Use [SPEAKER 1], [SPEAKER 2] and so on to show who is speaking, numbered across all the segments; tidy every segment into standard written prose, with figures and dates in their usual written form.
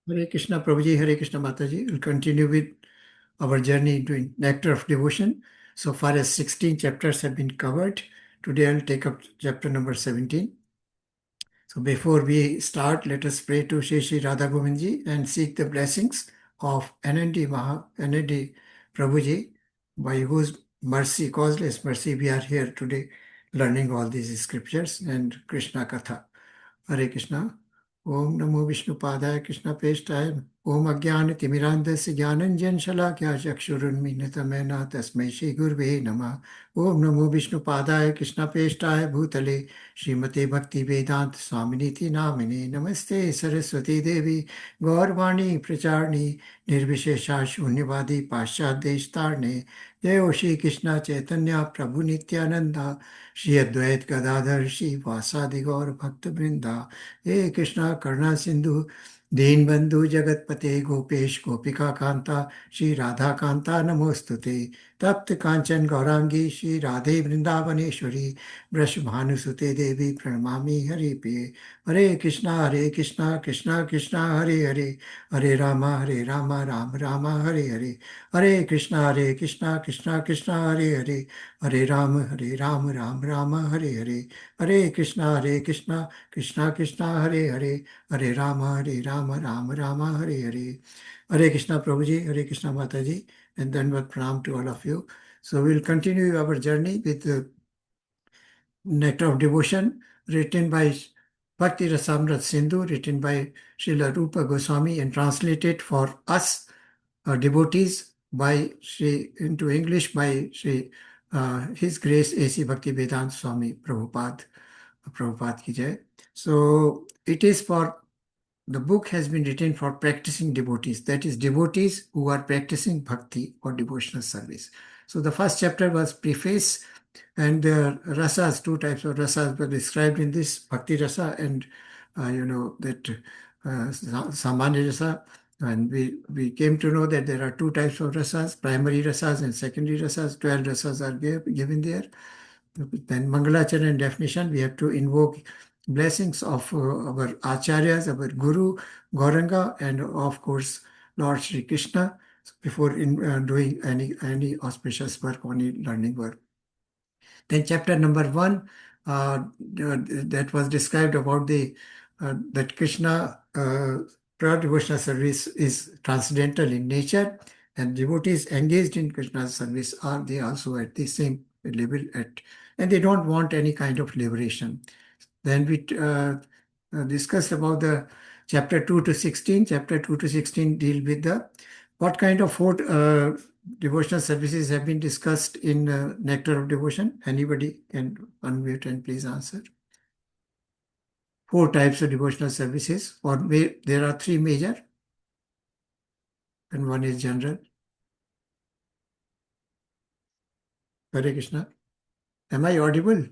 [SPEAKER 1] Hare Krishna, Prabhuji, Hare Krishna, Mataji. We'll continue with our journey into Nectar of Devotion. So far as 16 chapters have been covered. Today I'll take up chapter number 17. So before we start, let us pray to Shri Radha Govindji and seek the blessings of Anandi Prabhuji, by whose mercy, causeless mercy, we are here today learning all these scriptures and Krishna Katha. हरे कृष्णा। ओम नमो विष्णुपादाय कृष्णप्रेष्ठाय। ओम अज्ञानतिमिरान्धस्य ज्ञानञ्जन शलाकया चक्षुरुन्मीलितमेन तस्मै श्रीगुरवे नमः। ओम नमो विष्णुपादाय कृष्णप्रेष्ठाय भूतले श्रीमते भक्तिवेदान्त स्वामिनीति नामिने। नमस्ते सरस्वती देवी गौरवाणी प्रचारिणी निर्विशेषा शून्यवादी पाश्चात्यदेशतारिणे। जय श्री कृष्ण चैतन्य प्रभु नित्यानंदा श्री अद्वैत गदाधर श्री वासादि गौर भक्त वृंदा। हे कृष्णा करुणा सिंधु दीन बंधु जगतपते गोपेश गोपिका कांता श्री राधा कांता नमोस्तुते। तप्त कांचन गौरांगी श्री राधे वृंदावनेश्वरी वृष भानुसुते देवी प्रणमामि हरिप्रिये। हरे कृष्णा कृष्णा कृष्णा हरे हरे, हरे राम राम राम हरे हरे। हरे कृष्णा कृष्णा कृष्णा हरे हरे, हरे राम राम राम हरे हरे। हरे कृष्णा कृष्णा कृष्णा हरे हरे, हरे Ram Ram Ram Hare Hare. Hare Krishna Prabhuji, Hare Krishna Mataji, and then we'll pranam to all of you. So we'll continue our journey with the Nectar of Devotion, written by Bhakti Rasamrit Sindhu, written by Srila Rupa Goswami and translated for us devotees by into English by His Grace A.C. Bhaktivedanta Swami Prabhupada. Prabhupada ki jai. So it is for, the book has been written for practicing devotees, that is, devotees who are practicing bhakti or devotional service. So the first chapter was preface, and the rasas, two types of rasas were described in this, bhakti rasa and that samanya rasa. And we came to know that there are two types of rasas, primary rasas and secondary rasas. 12 rasas are given there. Then Mangalacharana definition, we have to invoke blessings of our acharyas, our Guru, Gauranga, and of course Lord Sri Krishna before doing any auspicious work or any learning work. Then chapter number 1, that was described about the that Krishna pure devotional service is transcendental in nature, and devotees engaged in Krishna's service are they also at the same level and they don't want any kind of liberation. Then we discussed about the chapter 2 to 16. Chapter 2 to 16 deal with the what kind of four devotional services have been discussed in Nectar of Devotion. Anybody can unmute and please answer. 4 types of devotional services, or there are 3 major and 1 is general. Hare Krishna. Am I audible?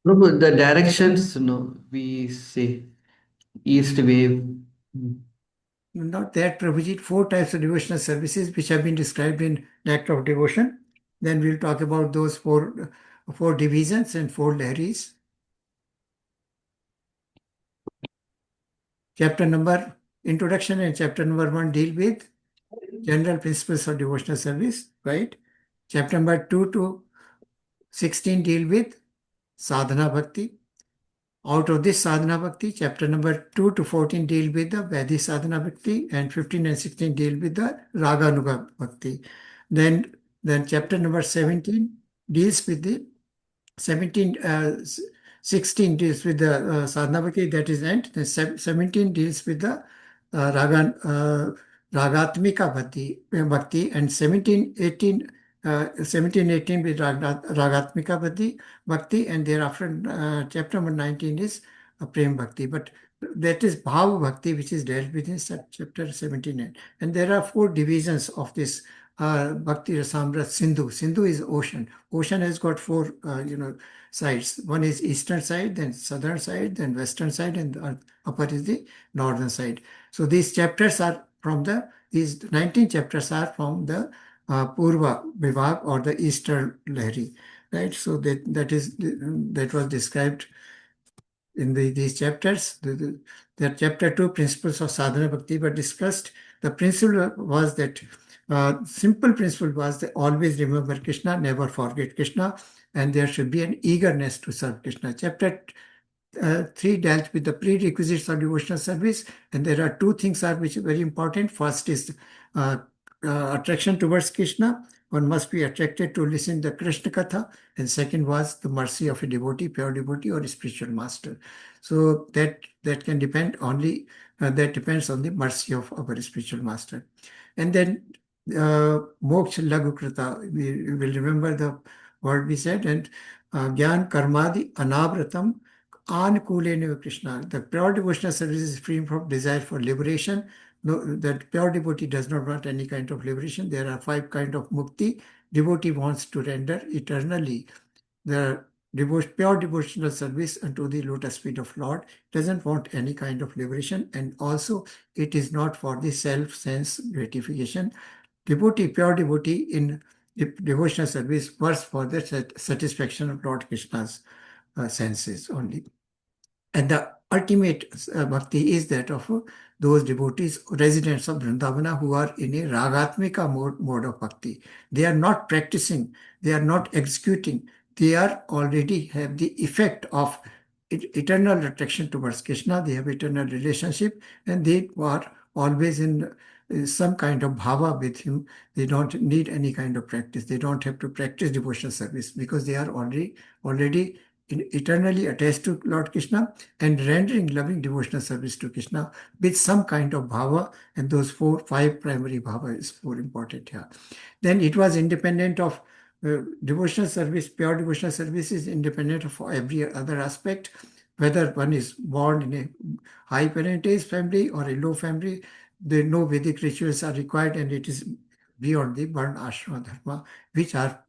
[SPEAKER 2] No, the directions, no, we say east wave.
[SPEAKER 1] Not that, Prabhuji. 4 types of devotional services which have been described in Nectar of Devotion. Then we'll talk about those four divisions and 4 laharis. Chapter number introduction and chapter number 1 deal with general principles of devotional service, right? Chapter number 2 to 16 deal with sadhana bhakti. Out of this sadhana bhakti, chapter number 2 to 14 deal with the Vaidhi sadhana bhakti, and 15 and 16 deal with the raganuga bhakti. Then chapter number 17 deals with the 16 deals with the sadhana bhakti, that is end. Then 17 deals with the ragatmika bhakti, and 17, 18 with ragatmika bhakti, and thereafter chapter number 19 is prem bhakti. But that is bhav bhakti, which is dealt with in chapter 17. And there are 4 divisions of this Bhakti Rasamrit Sindhu. Sindhu is ocean. Ocean has got 4, sides. One is eastern side, then southern side, then western side, and the upper is the northern side. So these 19 chapters are from the Purva Vibhag or the Eastern Lahari, right? So that was described in these chapters. The chapter 2, principles of sadhana bhakti, were discussed. The principle was that, simple principle was that always remember Krishna, never forget Krishna, and there should be an eagerness to serve Krishna. Chapter 3 dealt with the prerequisites of devotional service, and there are two things are which are very important. First is uh, attraction towards Krishna. One must be attracted to listen to the Krishna Katha, and second was the mercy of a devotee, pure devotee, or a spiritual master. So that can depend only that depends on the mercy of our spiritual master. And then moksha lagu krita, we will remember the word we said, and gyan karmadi anavratam anukulena Krishna. The pure devotional service is free from desire for liberation. No, that pure devotee does not want any kind of liberation. There are five kind of mukti. Devotee wants to render eternally the pure devotional service unto the lotus feet of Lord, doesn't want any kind of liberation, and also it is not for the self-sense gratification. Pure devotee in devotional service works for the satisfaction of Lord Krishna's senses only. And the ultimate bhakti is that of those devotees, residents of Vrindavana, who are in a ragatmika mode of bhakti. They are not practicing, they are not executing, they are already have the effect of eternal attraction towards Krishna, they have eternal relationship, and they are always in some kind of bhava with him. They don't need any kind of practice. They don't have to practice devotional service because they are already eternally attached to Lord Krishna and rendering loving devotional service to Krishna with some kind of bhava, and those five primary bhava is more important here. Then it was independent of devotional service. Pure devotional service is independent of every other aspect, whether one is born in a high parentage family or a low family. No Vedic rituals are required, and it is beyond the Varna Ashrama Dharma, which are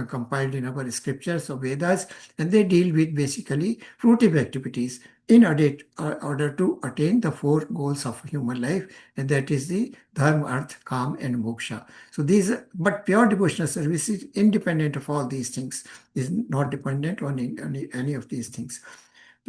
[SPEAKER 1] compiled in our scriptures of Vedas, and they deal with basically fruitive activities in order to attain the four goals of human life, and that is the dharma, arth, kam, and moksha. So but pure devotional service is independent of all these things, is not dependent on any of these things.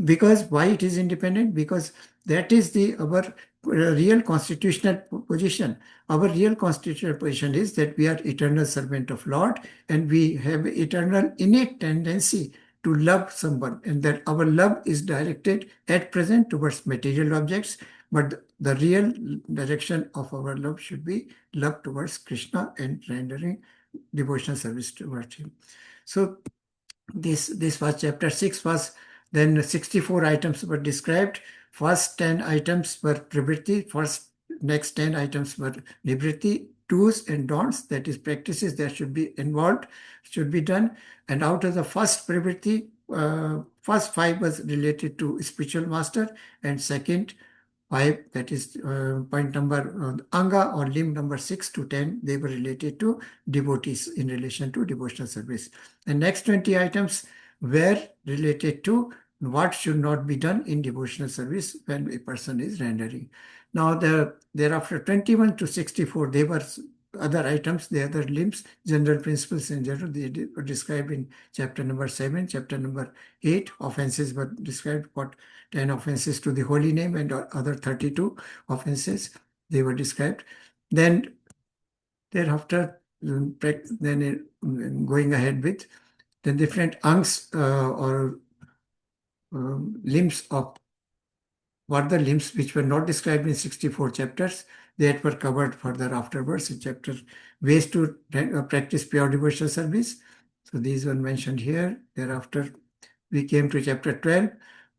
[SPEAKER 1] Because why it is independent? Because that is our real constitutional position. Our real constitutional position is that we are eternal servant of Lord, and we have eternal innate tendency to love someone, and that our love is directed at present towards material objects, but the real direction of our love should be love towards Krishna and rendering devotional service towards him. So this was chapter 6 was. Then 64 items were described. First 10 items were privritti. Next 10 items were nivritti. Do's and don'ts, that is practices that should be involved, should be done. And out of the first privritti, first 5 was related to spiritual master, and second 5, that is point number anga or limb number 6 to 10, they were related to devotees in relation to devotional service. The next 20 items were related to what should not be done in devotional service when a person is rendering. Now, thereafter 21 to 64, they were other items, the other limbs, general principles in general, they were described in chapter number 7, chapter number 8. Offenses were described, what 10 offenses to the holy name and other 32 offenses, they were described. Then thereafter, going ahead with the different angs or limbs of what the limbs which were not described in 64 chapters that were covered further afterwards in chapter ways to practice pure devotional service. So these were mentioned here. Thereafter, we came to chapter 12,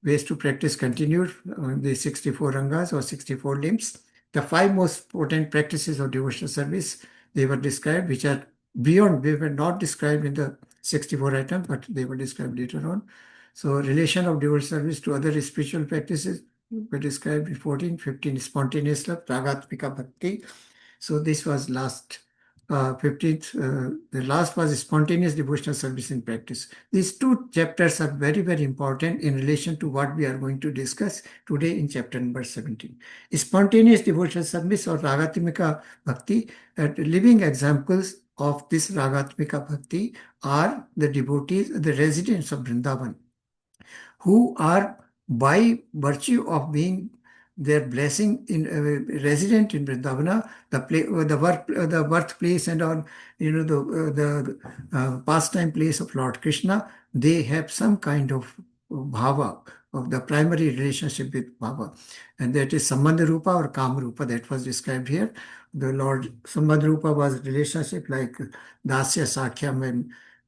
[SPEAKER 1] ways to practice continued, the 64 rangas or 64 limbs. The 5 most potent practices of devotional service, they were described, which are beyond, they were not described in the 64 items, but they were described later on. So relation of devotional service to other spiritual practices were described in 14, 15, spontaneous love, ragatmika bhakti. So this was last 15th. The last was spontaneous devotional service in practice. These two chapters are very, very important in relation to what we are going to discuss today in chapter number 17. Spontaneous devotional service or ragatmika bhakti, living examples of this ragatmika bhakti are the devotees, the residents of Vrindavan. who are by virtue of being their blessing in resident in Vrindavana, the birthplace and on the pastime place of Lord Krishna, they have some kind of bhava of the primary relationship with Baba, and that is Sambandha Rupa or Kama Rupa that was described here. The Lord Sambandha Rupa was relationship like Dasya, Sakyam,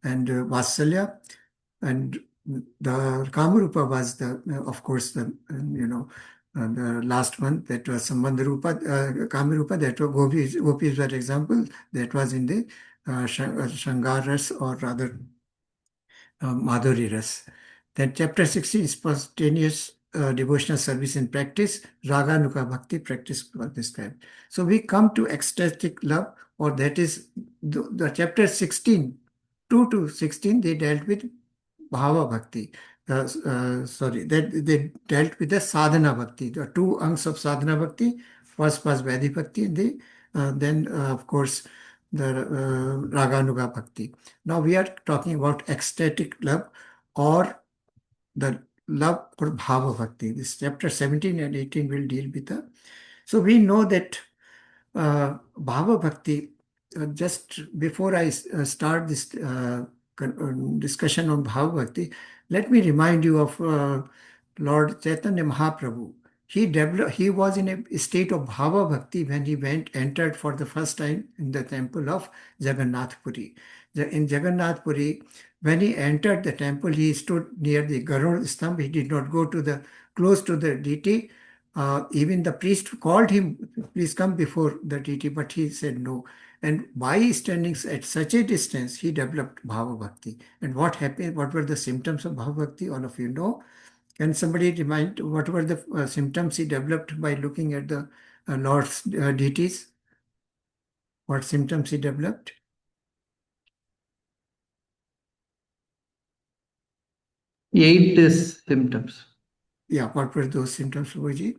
[SPEAKER 1] and Vatsalya, and the Kamarupa was of course, the last one that was Sambandharupa, Kamarupa, that was Gopis were example, that was in the Shangar Ras, or rather Madhuri Ras. Then chapter 16, spontaneous devotional service in practice, Raganuga Bhakti practice was described. So we come to ecstatic love, or that is the chapter 16, 2 to 16, they dealt with Bhava Bhakti. Sorry, that they dealt with the Sadhana Bhakti. The two angs of Sadhana Bhakti. First was Vaidhi Bhakti, and then, of course, the Raganuga Bhakti. Now we are talking about ecstatic love, or the love or Bhava Bhakti. This chapter 17 and 18 will deal with the. So we know that Bhava Bhakti, just before I start this discussion on Bhava Bhakti, let me remind you of Lord Chaitanya Mahaprabhu. He was in a state of Bhava Bhakti when he entered for the first time in the temple of Jagannath Puri. In Jagannath Puri, when he entered the temple, he stood near the Gaur Stambh. He did not go close to the deity. Even the priest called him, please come before the deity, but he said no. And by standing at such a distance, he developed Bhava Bhakti. And what happened? What were the symptoms of Bhava Bhakti? All of you know. Can somebody remind what were the symptoms he developed by looking at the Lord's deities? What symptoms he developed?
[SPEAKER 2] 8 is symptoms.
[SPEAKER 1] Yeah, what were those symptoms, Prabhuji?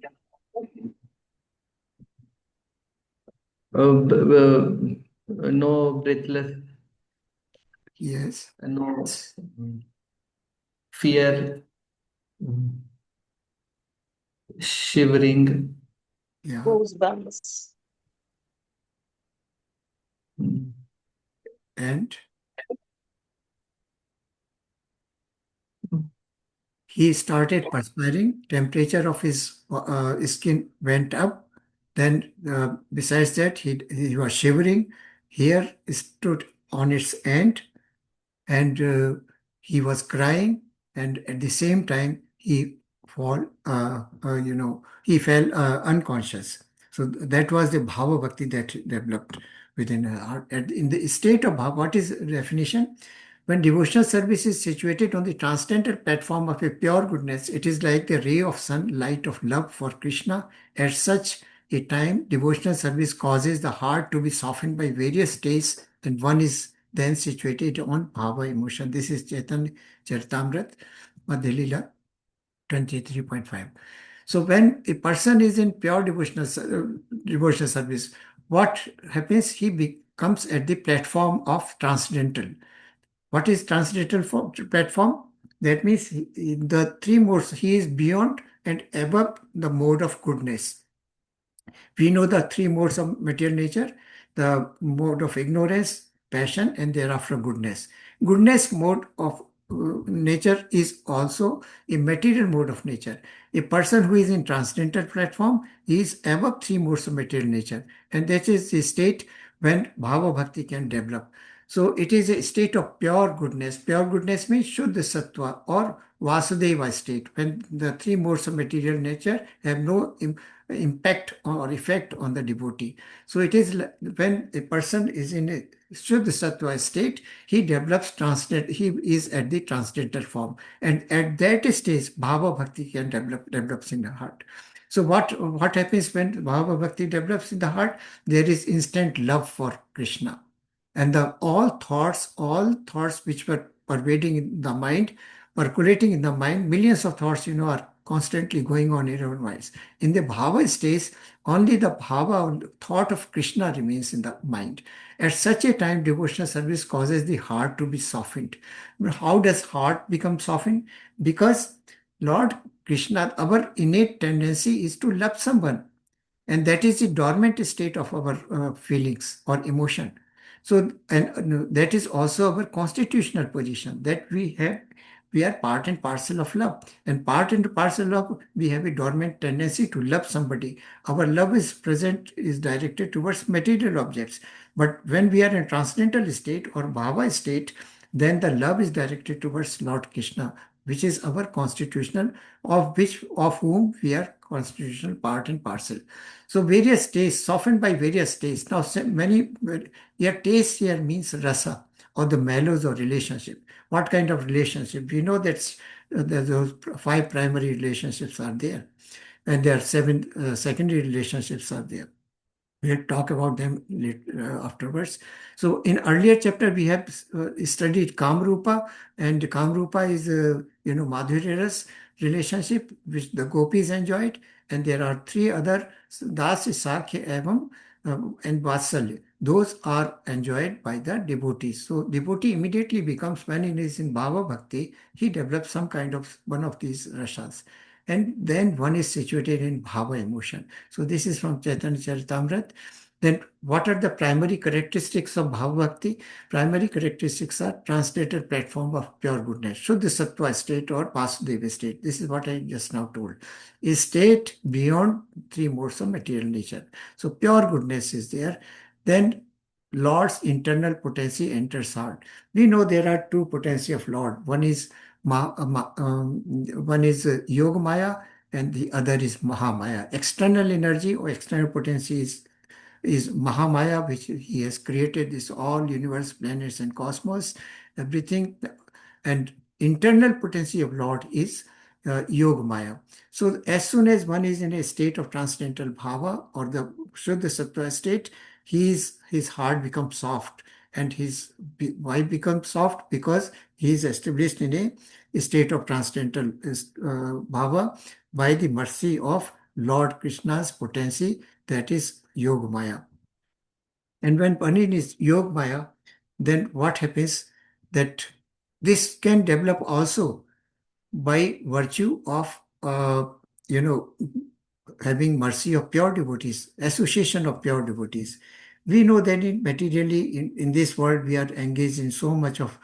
[SPEAKER 2] No breathless,
[SPEAKER 1] Yes.
[SPEAKER 2] no fear, shivering,
[SPEAKER 1] Yeah.
[SPEAKER 3] Goosebumps.
[SPEAKER 1] And he started perspiring. Temperature of his skin went up. Then, besides that, he was shivering. Hair stood on its end, and he was crying. And at the same time, he fell unconscious. So that was the bhava bhakti that developed within her heart. And in the state of bhava, what is the definition? When devotional service is situated on the transcendental platform of a pure goodness, it is like the ray of sun, light of love for Krishna. At such a time, devotional service causes the heart to be softened by various tastes, and one is then situated on bhava emotion. This is Chaitanya Charitamrita, Madhya Lila 23.5. So when a person is in pure devotional service, what happens? He becomes at the platform of transcendental. What is transcendental platform? That means the three modes, he is beyond and above the mode of goodness. We know the three modes of material nature: the mode of ignorance, passion, and thereafter goodness. Goodness mode of nature is also a material mode of nature. A person who is in transcendental platform is above three modes of material nature, and that is the state when bhava bhakti can develop. So it is a state of pure goodness. Pure goodness means Shuddha Sattva or Vasudeva state, when the three modes of material nature have no impact or effect on the devotee. So it is when a person is in a Shuddha Sattva state, he develops he is at the transcendental form. And at that stage, Bhava Bhakti can develops in the heart. So what happens when Bhava Bhakti develops in the heart? There is instant love for Krishna. And all thoughts which were pervading in the mind, percolating in the mind, millions of thoughts, are constantly going on in our minds. In the bhava stage, only the bhava or thought of Krishna remains in the mind. At such a time, devotional service causes the heart to be softened. How does heart become softened? Because Lord Krishna, our innate tendency is to love someone, and that is the dormant state of our feelings or emotion. So, and that is also our constitutional position, that we are part and parcel of love, and part and parcel of we have a dormant tendency to love somebody. Our love is present, is directed towards material objects, but when we are in transcendental state or bhava state, then the love is directed towards Lord Krishna, which is our constitutional, of whom we are constitutional part and parcel. So various tastes, softened by various tastes. Now, many, here taste here means rasa, or the mellows of relationship. What kind of relationship? We know that those five primary relationships are there, and there are seven secondary relationships are there. We'll talk about them later, afterwards. So in earlier chapter, we have studied Kamrupa, and Kamrupa is, Madhurya Ras relationship, which the gopis enjoyed. And there are three other, Das, Sakhya, Evam, and Vatsalya. Those are enjoyed by the devotees. So devotee immediately becomes, when he is in Bhava Bhakti, he develops some kind of one of these rasas. And then one is situated in Bhava emotion. So this is from Chaitanya Charitamrita. Then what are the primary characteristics of Bhava Bhakti? Primary characteristics are translated platform of pure goodness. Shuddha Sattva state or Vasudeva state. This is what I just now told. A state beyond three modes of material nature. So pure goodness is there. Then Lord's internal potency enters heart. We know there are two potency of Lord. One is Yoga Maya, and the other is Mahamaya. External energy or external potency is Mahamaya, which he has created this all universe, planets, and cosmos, everything. And internal potency of Lord is Yoga Maya. So as soon as one is in a state of transcendental bhava or the Shuddha Sattva state, his heart becomes soft. And why becomes soft? Because he is established in a state of transcendental bhava by the mercy of Lord Krishna's potency, that is Yoga Maya. And when Panin is Yoga Maya, then what happens? That this can develop also by virtue of, you know, having mercy of pure devotees, association of pure devotees. We know that materially in this world we are engaged in so much of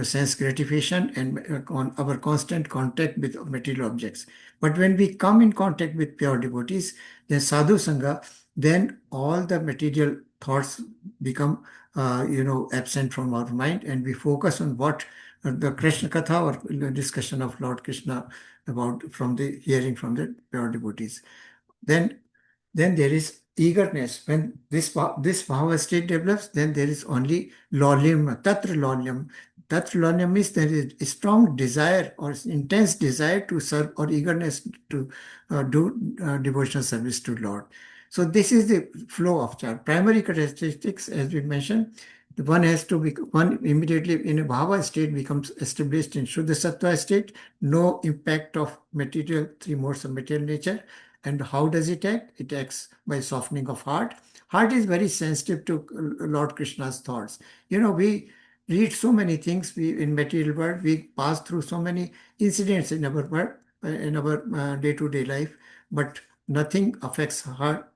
[SPEAKER 1] sense gratification and on our constant contact with material objects. But when we come in contact with pure devotees, then sadhu sangha, then all the material thoughts become absent from our mind, and we focus on what the Krishna Katha or the discussion of Lord Krishna about from the hearing from the pure devotees. Then there is eagerness. When this bhava state develops, then there is only lolyam, tatra lolyam. Tatra lolyam means there is a strong desire or intense desire to serve, or eagerness to do devotional service to Lord. So this is the flow of chart. Primary characteristics, as we mentioned, one has to be, one immediately in a bhava state becomes established in Shuddha Sattva state, no impact of material, three modes of material nature. And how does it act? It acts by softening of heart. Heart is very sensitive to Lord Krishna's thoughts. We read so many things. We in material world, we pass through so many incidents in our world, in our day-to-day life, but nothing affects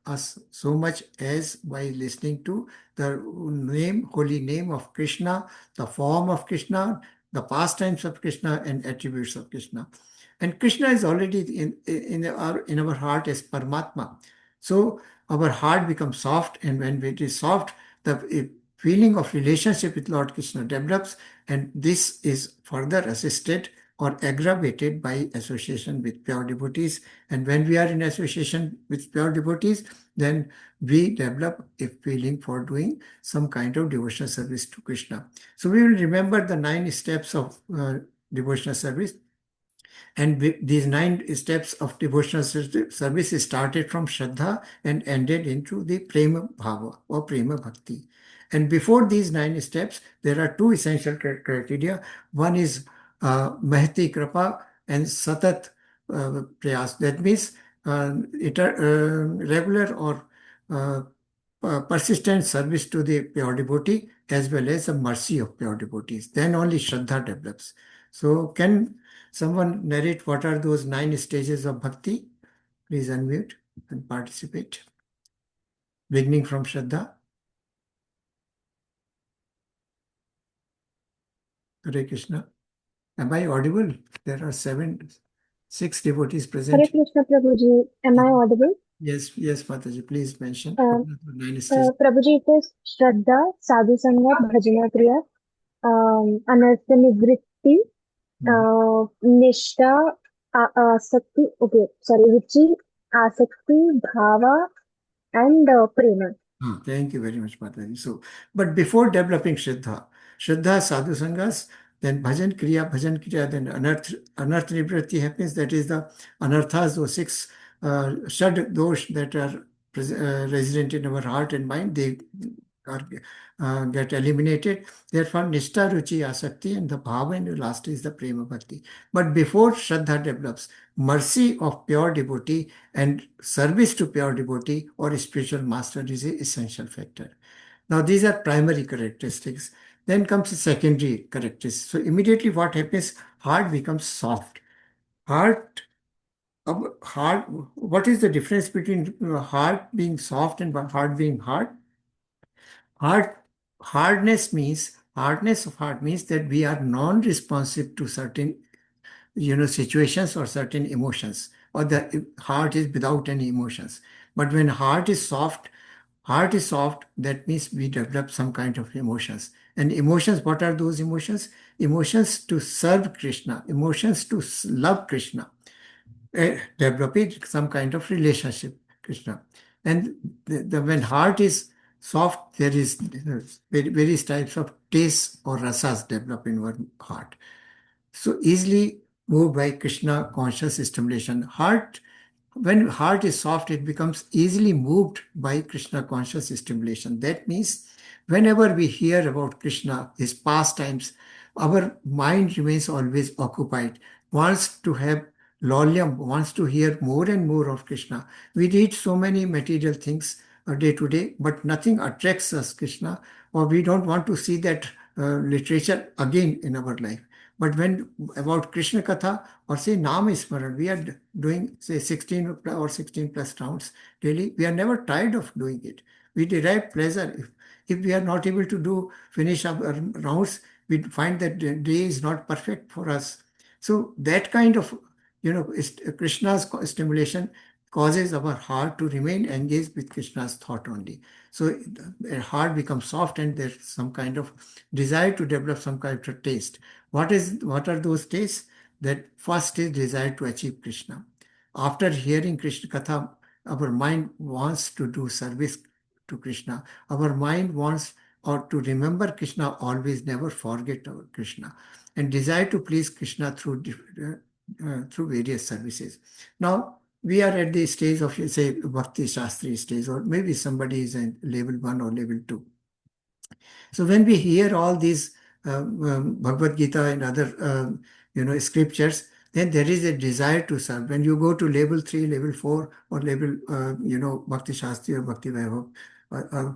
[SPEAKER 1] us so much as by listening to the holy name of Krishna, the form of Krishna, the pastimes of Krishna, and attributes of Krishna. And Krishna is already in our heart as Paramatma. So our heart becomes soft, and when it is soft, the feeling of relationship with Lord Krishna develops, and this is further assisted or aggravated by association with pure devotees. And when we are in association with pure devotees, then we develop a feeling for doing some kind of devotional service to Krishna. So we will remember the 9 steps of devotional service. And these 9 steps of devotional service started from Shraddha and ended into the Prema Bhava or Prema Bhakti. And before these 9 steps, there are 2 essential criteria. One is Mahati Kripa and Satat Prayas. That means regular or persistent service to the pure devotee, as well as the mercy of pure devotees. Then only Shraddha develops. So can Someone narrate what are those 9 stages of bhakti? Please unmute and participate. Beginning from Shraddha. Hare Krishna. Am I audible? There are 6 devotees
[SPEAKER 3] Hare
[SPEAKER 1] present.
[SPEAKER 3] Krishna Prabhuji, am I audible?
[SPEAKER 1] Yes, yes, Mataji, please mention.
[SPEAKER 3] Uh,
[SPEAKER 1] What are the 9 stages?
[SPEAKER 3] Prabhuji, it is Shraddha, Sadhu Sanga, Bhajana Kriya, Anartha Nivritti,
[SPEAKER 1] Mhm.
[SPEAKER 3] Nishtha, Asakti, okay, sorry, Ruchi, Asakti, Bhava, and Prema.
[SPEAKER 1] Thank you very much, Mataji. So, but before developing Shraddha, Sadhu Sangas, then Bhajan Kriya, then Anarth Nivritti happens. That is the Anarthas, those 6 Shad dosh that are resident in our heart and mind, they are, get eliminated. Therefore, Nishtha, Ruchi, Asakti, and the Bhava, and the last is the Prema Bhakti. But before Shraddha develops, mercy of pure devotee and service to pure devotee or spiritual master is a essential factor. Now, these are primary characteristics. Then comes the secondary characteristics. So, immediately what happens? Heart becomes soft. Heart, heart. What is the difference between heart being soft and heart being hard? Hard, hardness of heart means that we are non-responsive to certain situations or certain emotions, or the heart is without any emotions. But when heart is soft, that means we develop some kind of emotions. And emotions, what are those emotions? Emotions to serve Krishna, emotions to love Krishna, developing some kind of relationship Krishna. And when heart is soft, there is various types of tastes or rasas develop in our heart. So easily moved by Krishna conscious stimulation. When heart is soft, it becomes easily moved by Krishna conscious stimulation. That means whenever we hear about Krishna, his pastimes, our mind remains always occupied, wants to have lolyam, wants to hear more and more of Krishna. We read so many material things day to day, but nothing attracts us, Krishna, or we don't want to see that literature again in our life. But when about Krishna Katha or say Nam Smaran, we are doing say 16 or 16 plus rounds daily. We are never tired of doing it. We derive pleasure. If we are not able to finish our rounds, we find that the day is not perfect for us. So that kind of Krishna's stimulation causes our heart to remain engaged with Krishna's thought only. So the heart becomes soft and there's some kind of desire to develop some kind of taste. What are those tastes? That first is desire to achieve Krishna. After hearing Krishna Katha, our mind wants to do service to Krishna. Our mind wants or to remember Krishna always, never forget our Krishna, and desire to please Krishna through various services. Now, we are at the stage of, say, Bhakti Shastri stage, or maybe somebody is in level 1 or level 2. So when we hear all these Bhagavad Gita and other scriptures, then there is a desire to serve. When you go to level 3, level 4, or level Bhakti Shastri or Bhakti Vaibhav,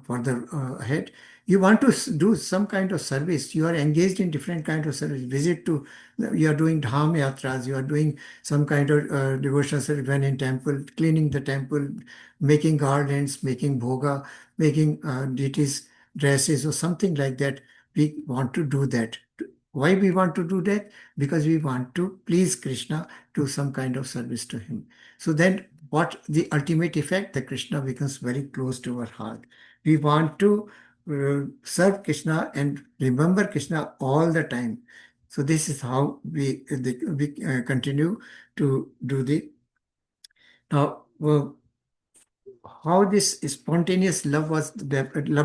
[SPEAKER 1] further ahead, you want to do some kind of service. You are engaged in different kind of service. You are doing dham yatras. You are doing some kind of devotional service when in temple, cleaning the temple, making gardens, making bhoga, making deities dresses or something like that. We want to do that. Why we want to do that? Because we want to please Krishna, do some kind of service to him. So then what the ultimate effect? That Krishna becomes very close to our heart. We want to serve Krishna and remember Krishna all the time. So this is how we continue to do the now. How this spontaneous love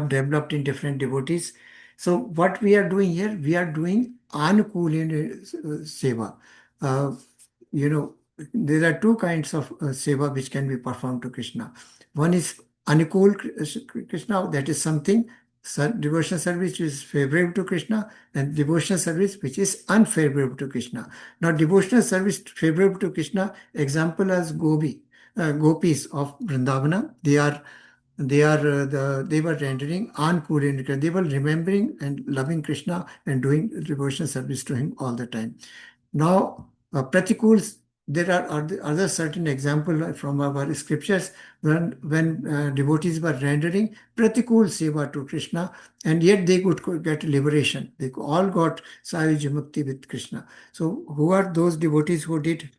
[SPEAKER 1] developed in different devotees. So what we are doing here, we are doing anukulin seva. Uh, there are two kinds of seva which can be performed to Krishna. One is anukul Krishna, that is something devotional service which is favorable to Krishna, and devotional service which is unfavorable to Krishna. Now, devotional service favorable to Krishna, example as gopis of Vrindavana, they were rendering Ankurin. They were remembering and loving Krishna and doing devotional service to him all the time. Now, Pratikuls, there are other certain example from our scriptures when devotees were rendering Pratikul seva to Krishna, and yet they could get liberation. They all got Sayuj Mukti with Krishna. So who are those devotees who did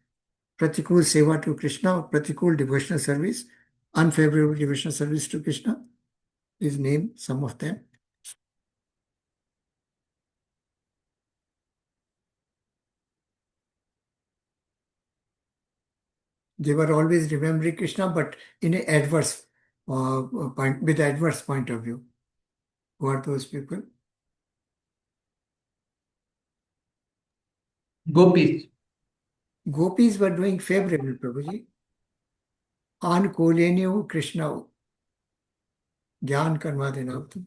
[SPEAKER 1] Pratikul seva to Krishna, or Pratikul devotional service, unfavorable devotional service to Krishna? Please name some of them. They were always remembering Krishna, but in an adverse point, with adverse point of view. Who are those people?
[SPEAKER 2] Gopis.
[SPEAKER 1] Gopis were doing favorable, Prabhuji. An kolenyu Krishna Gyan karma denavtu.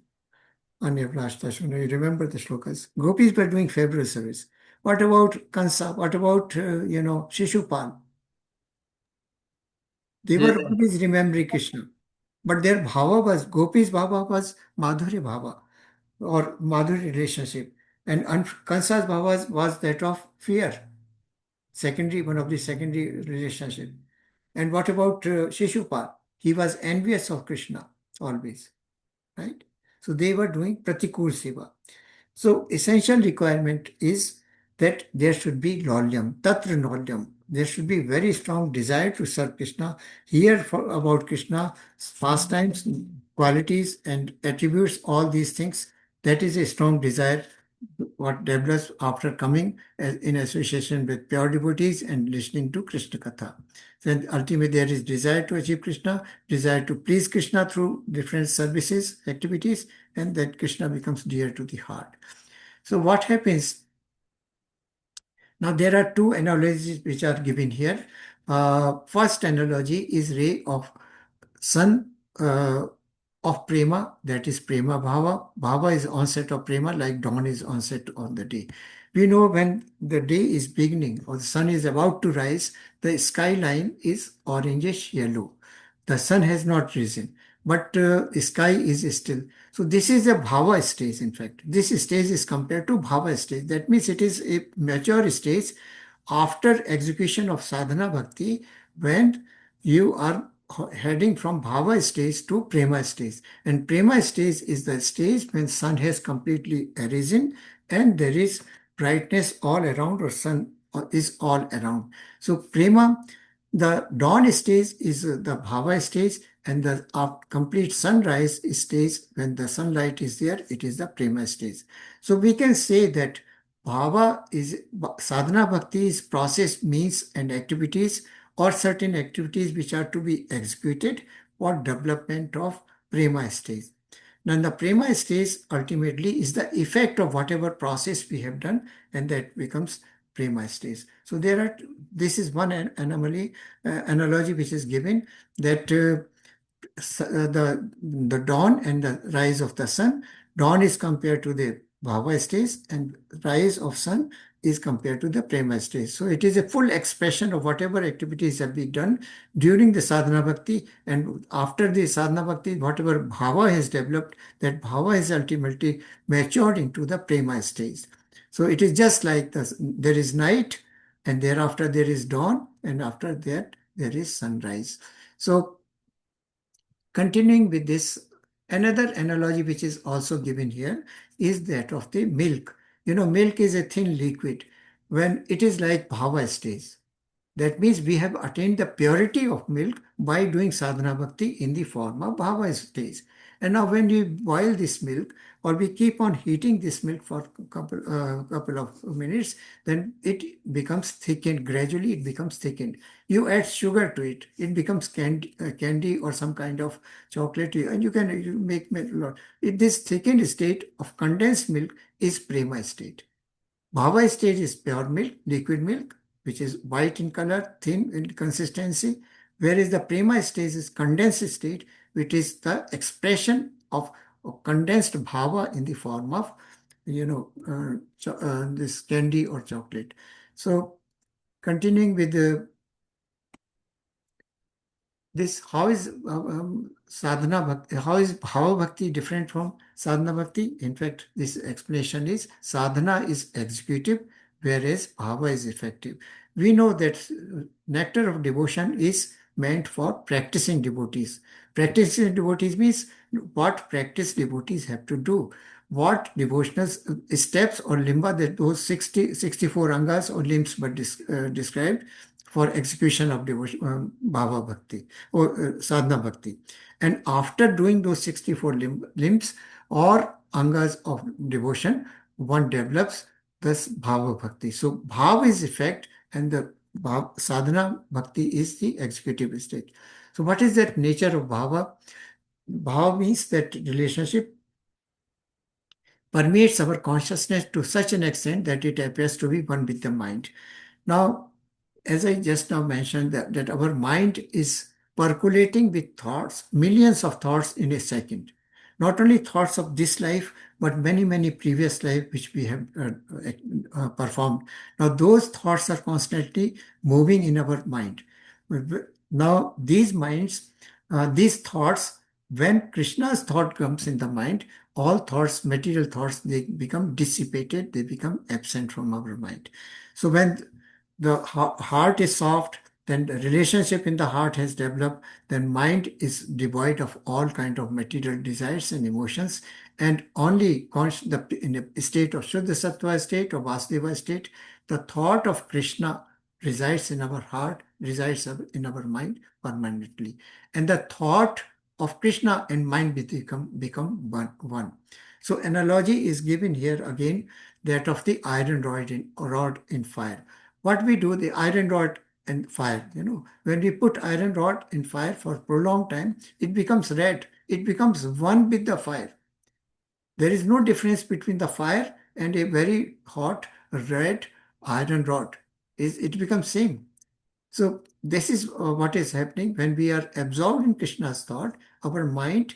[SPEAKER 1] Anyavlashtashuna. You remember the shlokas. Gopis were doing favorable service. What about Kansa? What about, Shishupal? They were
[SPEAKER 2] They,
[SPEAKER 1] always remembering Krishna. But their bhava was, Gopis' bhava was Madhurya bhava, or Madhurya relationship. And Kansa's bhava was that of fear, secondary, one of the secondary relationship. And what about Shishupal? He was envious of Krishna always, right? So they were doing Pratikul Seva. So essential requirement is that there should be lolyam, tatra lolyam. There should be very strong desire to serve Krishna, hear about Krishna, pastimes, qualities and attributes, all these things. That is a strong desire what develops after coming in association with pure devotees and listening to Krishna Katha. Then ultimately there is desire to achieve Krishna, desire to please Krishna through different services, activities, and that Krishna becomes dear to the heart. So what happens? Now there are two analogies which are given here. First analogy is ray of sun of prema, that is prema bhava. Bhava is onset of prema, like dawn is onset on the day. We know when the day is beginning or the sun is about to rise, the skyline is orangish yellow. The sun has not risen, but sky is still. So this is a bhava stage, in fact. This stage is compared to bhava stage. That means it is a mature stage after execution of sadhana bhakti, when you are heading from bhava stage to prema stage. And prema stage is the stage when sun has completely arisen and there is brightness all around, or sun is all around. So prema, the dawn stage is the bhava stage, and the complete sunrise stage, when the sunlight is there, it is the prema stage. So we can say that bhava is sadhana bhakti is process, means, and activities, or certain activities which are to be executed for development of prema stage. Now, the prema stage ultimately is the effect of whatever process we have done, and that becomes prema stage. So this is one analogy which is given, that the dawn and the rise of the sun. Dawn is compared to the bhava stage, and rise of sun is compared to the prema stage. So it is a full expression of whatever activities have been done during the sadhana bhakti, and after the sadhana bhakti, whatever bhava has developed, that bhava is ultimately matured into the prema stage. So it is just like there is night, and thereafter there is dawn, and after that there is sunrise. So continuing with this, another analogy which is also given here is that of the milk. Milk is a thin liquid. When it is like bhava stage, that means we have attained the purity of milk by doing sadhana bhakti in the form of bhava stage. And now when we boil this milk, or we keep on heating this milk for couple of minutes, then it becomes thickened. Gradually it becomes thickened. You add sugar to it, it becomes candy or some kind of chocolate, and you make a lot. This thickened state of condensed milk is prema state. Bhava stage is pure milk, liquid milk, which is white in color, thin in consistency, whereas the prema stage is condensed state, which is the expression of condensed bhava in the form of, this candy or chocolate. So, continuing with this, how is sadhana bhakti, how is bhava bhakti different from sadhana bhakti? In fact, this explanation is sadhana is executive, whereas bhava is effective. we know that nectar of devotion is meant for practicing devotees. Practicing devotees means what practice devotees have to do, what devotional steps or limba, that those 64 angas or limbs were described for execution of devotion, bhava bhakti or sadhana bhakti. And after doing those 64 limbs or angas of devotion, one develops this bhava bhakti. So bhav is effect and the sadhana bhakti is the executive state. So what is that nature of bhava? Bhava means that relationship permeates our consciousness to such an extent that it appears to be one with the mind. Now, as I just now mentioned, that our mind is percolating with thoughts, millions of thoughts in a second. Not only thoughts of this life, but many, many previous life which we have performed. Now, those thoughts are constantly moving in our mind. Now, these thoughts, when Krishna's thought comes in the mind, all thoughts, material thoughts, they become dissipated, they become absent from our mind. So when the heart is soft, then the relationship in the heart has developed, then mind is devoid of all kind of material desires and emotions, and only in a state of Shuddha Sattva state or Vasudeva state, the thought of Krishna resides in our heart, resides in our mind permanently. And the thought of Krishna and mind become one. So analogy is given here again, that of the iron rod in fire. What we do, the iron rod and fire, when we put iron rod in fire for prolonged time, it becomes red. It becomes one with the fire. There is no difference between the fire and a very hot red iron rod. It becomes same. So this is what is happening when we are absorbed in Krishna's thought. Our mind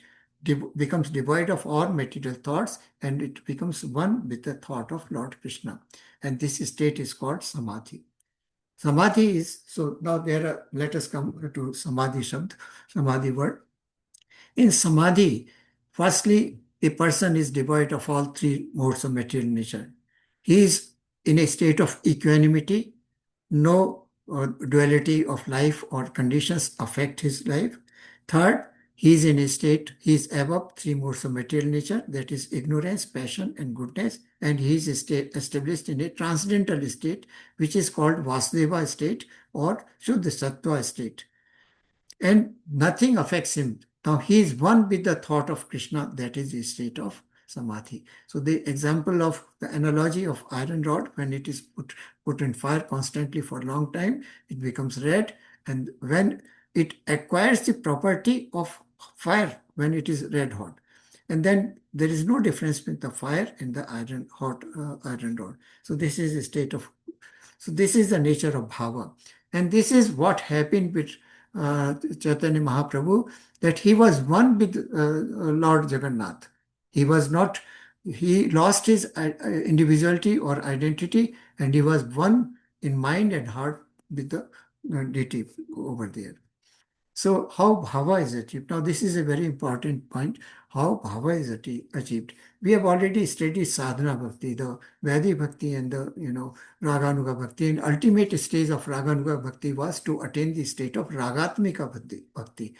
[SPEAKER 1] becomes devoid of all material thoughts and it becomes one with the thought of Lord Krishna. And this state is called Samadhi. Samadhi is, so now let us come to Samadhi Shabd, Samadhi word. In Samadhi, firstly, a person is devoid of all three modes of material nature. He is in a state of equanimity, no duality of life or conditions affect his life. Third, he is in a state, he is above three modes of material nature, that is ignorance, passion, and goodness, and he is established in a transcendental state, which is called Vasudeva state or Shuddha Sattva state. And nothing affects him. Now he is one with the thought of Krishna, that is the state of Samadhi. So the example of the analogy of iron rod, when it is put in fire constantly for a long time, it becomes red. And when it acquires the property of fire, when it is red hot. And then there is no difference between the fire and the iron rod. So this is a state of, so this is the nature of bhava. And this is what happened with Chaitanya Mahaprabhu, that he was one with Lord Jagannath. He was not, he lost his individuality or identity, and he was one in mind and heart with the deity over there. So how bhava is achieved? Now this is a very important point, how bhava is achieved. We have already studied sadhana bhakti, the Vaidhi bhakti and the Raganuga bhakti. And ultimate stage of Raganuga bhakti was to attain the state of Ragatmika bhakti.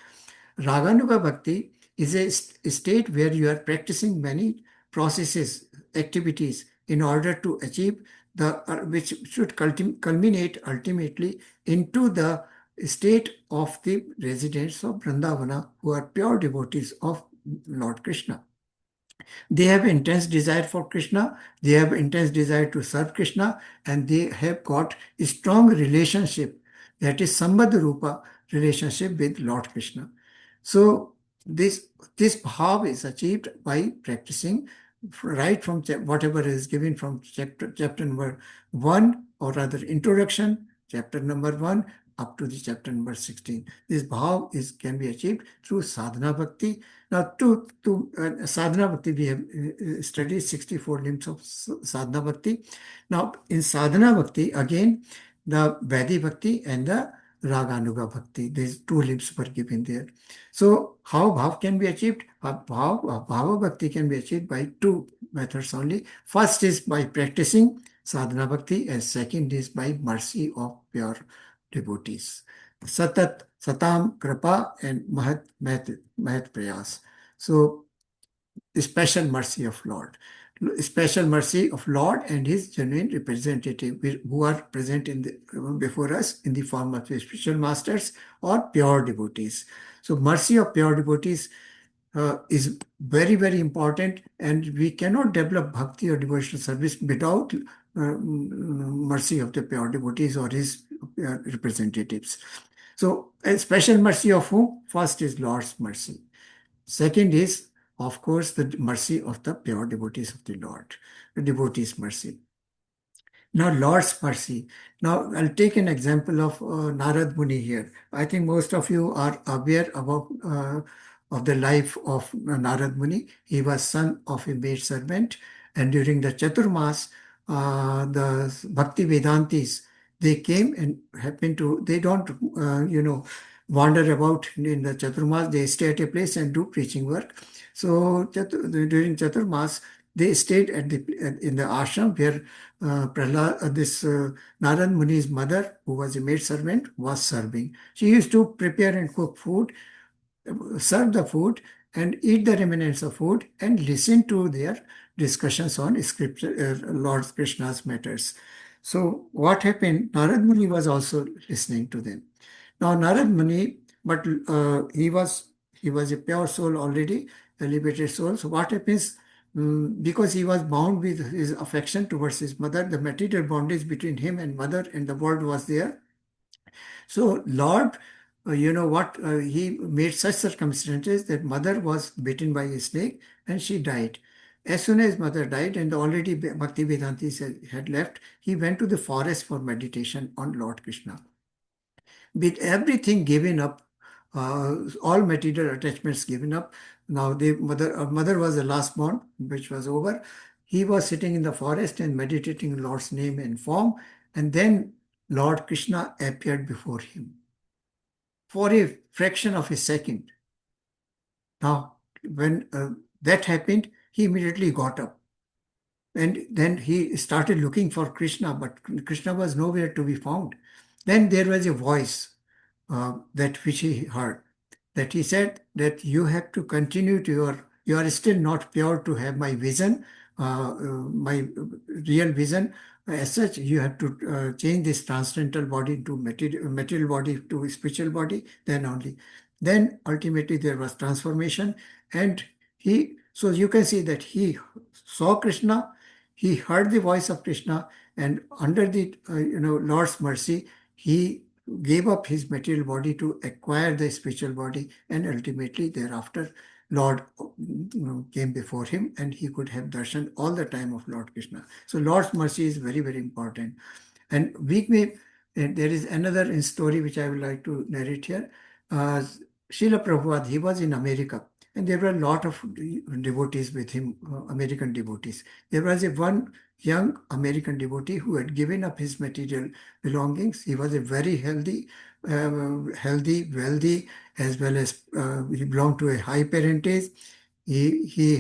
[SPEAKER 1] Raganuga bhakti is a state where you are practicing many processes, activities in order to achieve which should culminate ultimately into the state of the residents of Vrindavana, who are pure devotees of Lord Krishna. They have intense desire for Krishna, they have intense desire to serve Krishna, and they have got a strong relationship, that is Sambandha Rupa relationship with Lord Krishna. So this bhav is achieved by practicing right from whatever is given from chapter number 1, or rather introduction, chapter number 1, up to the chapter number 16. This bhav can be achieved through sadhana bhakti. Now, to sadhana bhakti, we have studied 64 limbs of sadhana bhakti. Now, in sadhana bhakti, again, the Vaidhi bhakti and the Raganuga bhakti, these two limbs were given there. So, how bhav can be achieved? Bhava bhakti can be achieved by two methods only. First is by practicing sadhana bhakti, and second is by mercy of pure devotees. Satat, Satam, Kripa, and Mahat Prayas. So, special mercy of Lord. Special mercy of Lord and His genuine representative who are present before us in the form of spiritual masters or pure devotees. So mercy of pure devotees is very, very important, and we cannot develop bhakti or devotional service without mercy of the pure devotees or his representatives. So a special mercy of whom? First is Lord's mercy. Second is, of course, the mercy of the pure devotees of the Lord, the devotees' mercy. Now, Lord's mercy. Now, I'll take an example of Narad Muni here. I think most of you are aware about of the life of Narad Muni. He was son of a maid servant, and during the Chaturmas, the Bhakti Vedantis, they came and happened to. They don't, wander about in the Chaturmas. They stay at a place and do preaching work. So during Chaturmas, they stayed in the ashram where Narad Muni's mother, who was a maid servant, was serving. She used to prepare and cook food, serve the food, and eat the remnants of food, and listen to their discussions on scripture, Lord Krishna's matters. So what happened? Narad Muni was also listening to them. Now Narad Muni, but he was a pure soul already, elevated soul. So what happens? Because he was bound with his affection towards his mother, the material bondage between him and mother and the world was there. So Lord, you know what, he made such circumstances that mother was bitten by a snake and she died. As soon as mother died and already Bhakti Vedanti had left, he went to the forest for meditation on Lord Krishna. With everything given up, all material attachments given up. Now the mother was the last born, which was over. He was sitting in the forest and meditating Lord's name and form, and then Lord Krishna appeared before him for a fraction of a second. Now, when that happened, he immediately got up. And then he started looking for Krishna, but Krishna was nowhere to be found. Then there was a voice that which he heard, that he said that you have to continue to you are still not pure to have my vision, my real vision. As such, you have to change this transcendental body to material body to spiritual body, then only. Then ultimately there was transformation, and so you can see that he saw Krishna, he heard the voice of Krishna, and under the Lord's mercy, he gave up his material body to acquire the spiritual body, and ultimately thereafter Lord came before him and he could have darshan all the time of Lord Krishna. So Lord's mercy is very, very important. And there is another story which I would like to narrate here. Srila Prabhupada, he was in America, and there were a lot of devotees with him, American devotees. There was one young American devotee who had given up his material belongings. He was a very healthy, wealthy, as well as he belonged to a high parentage. He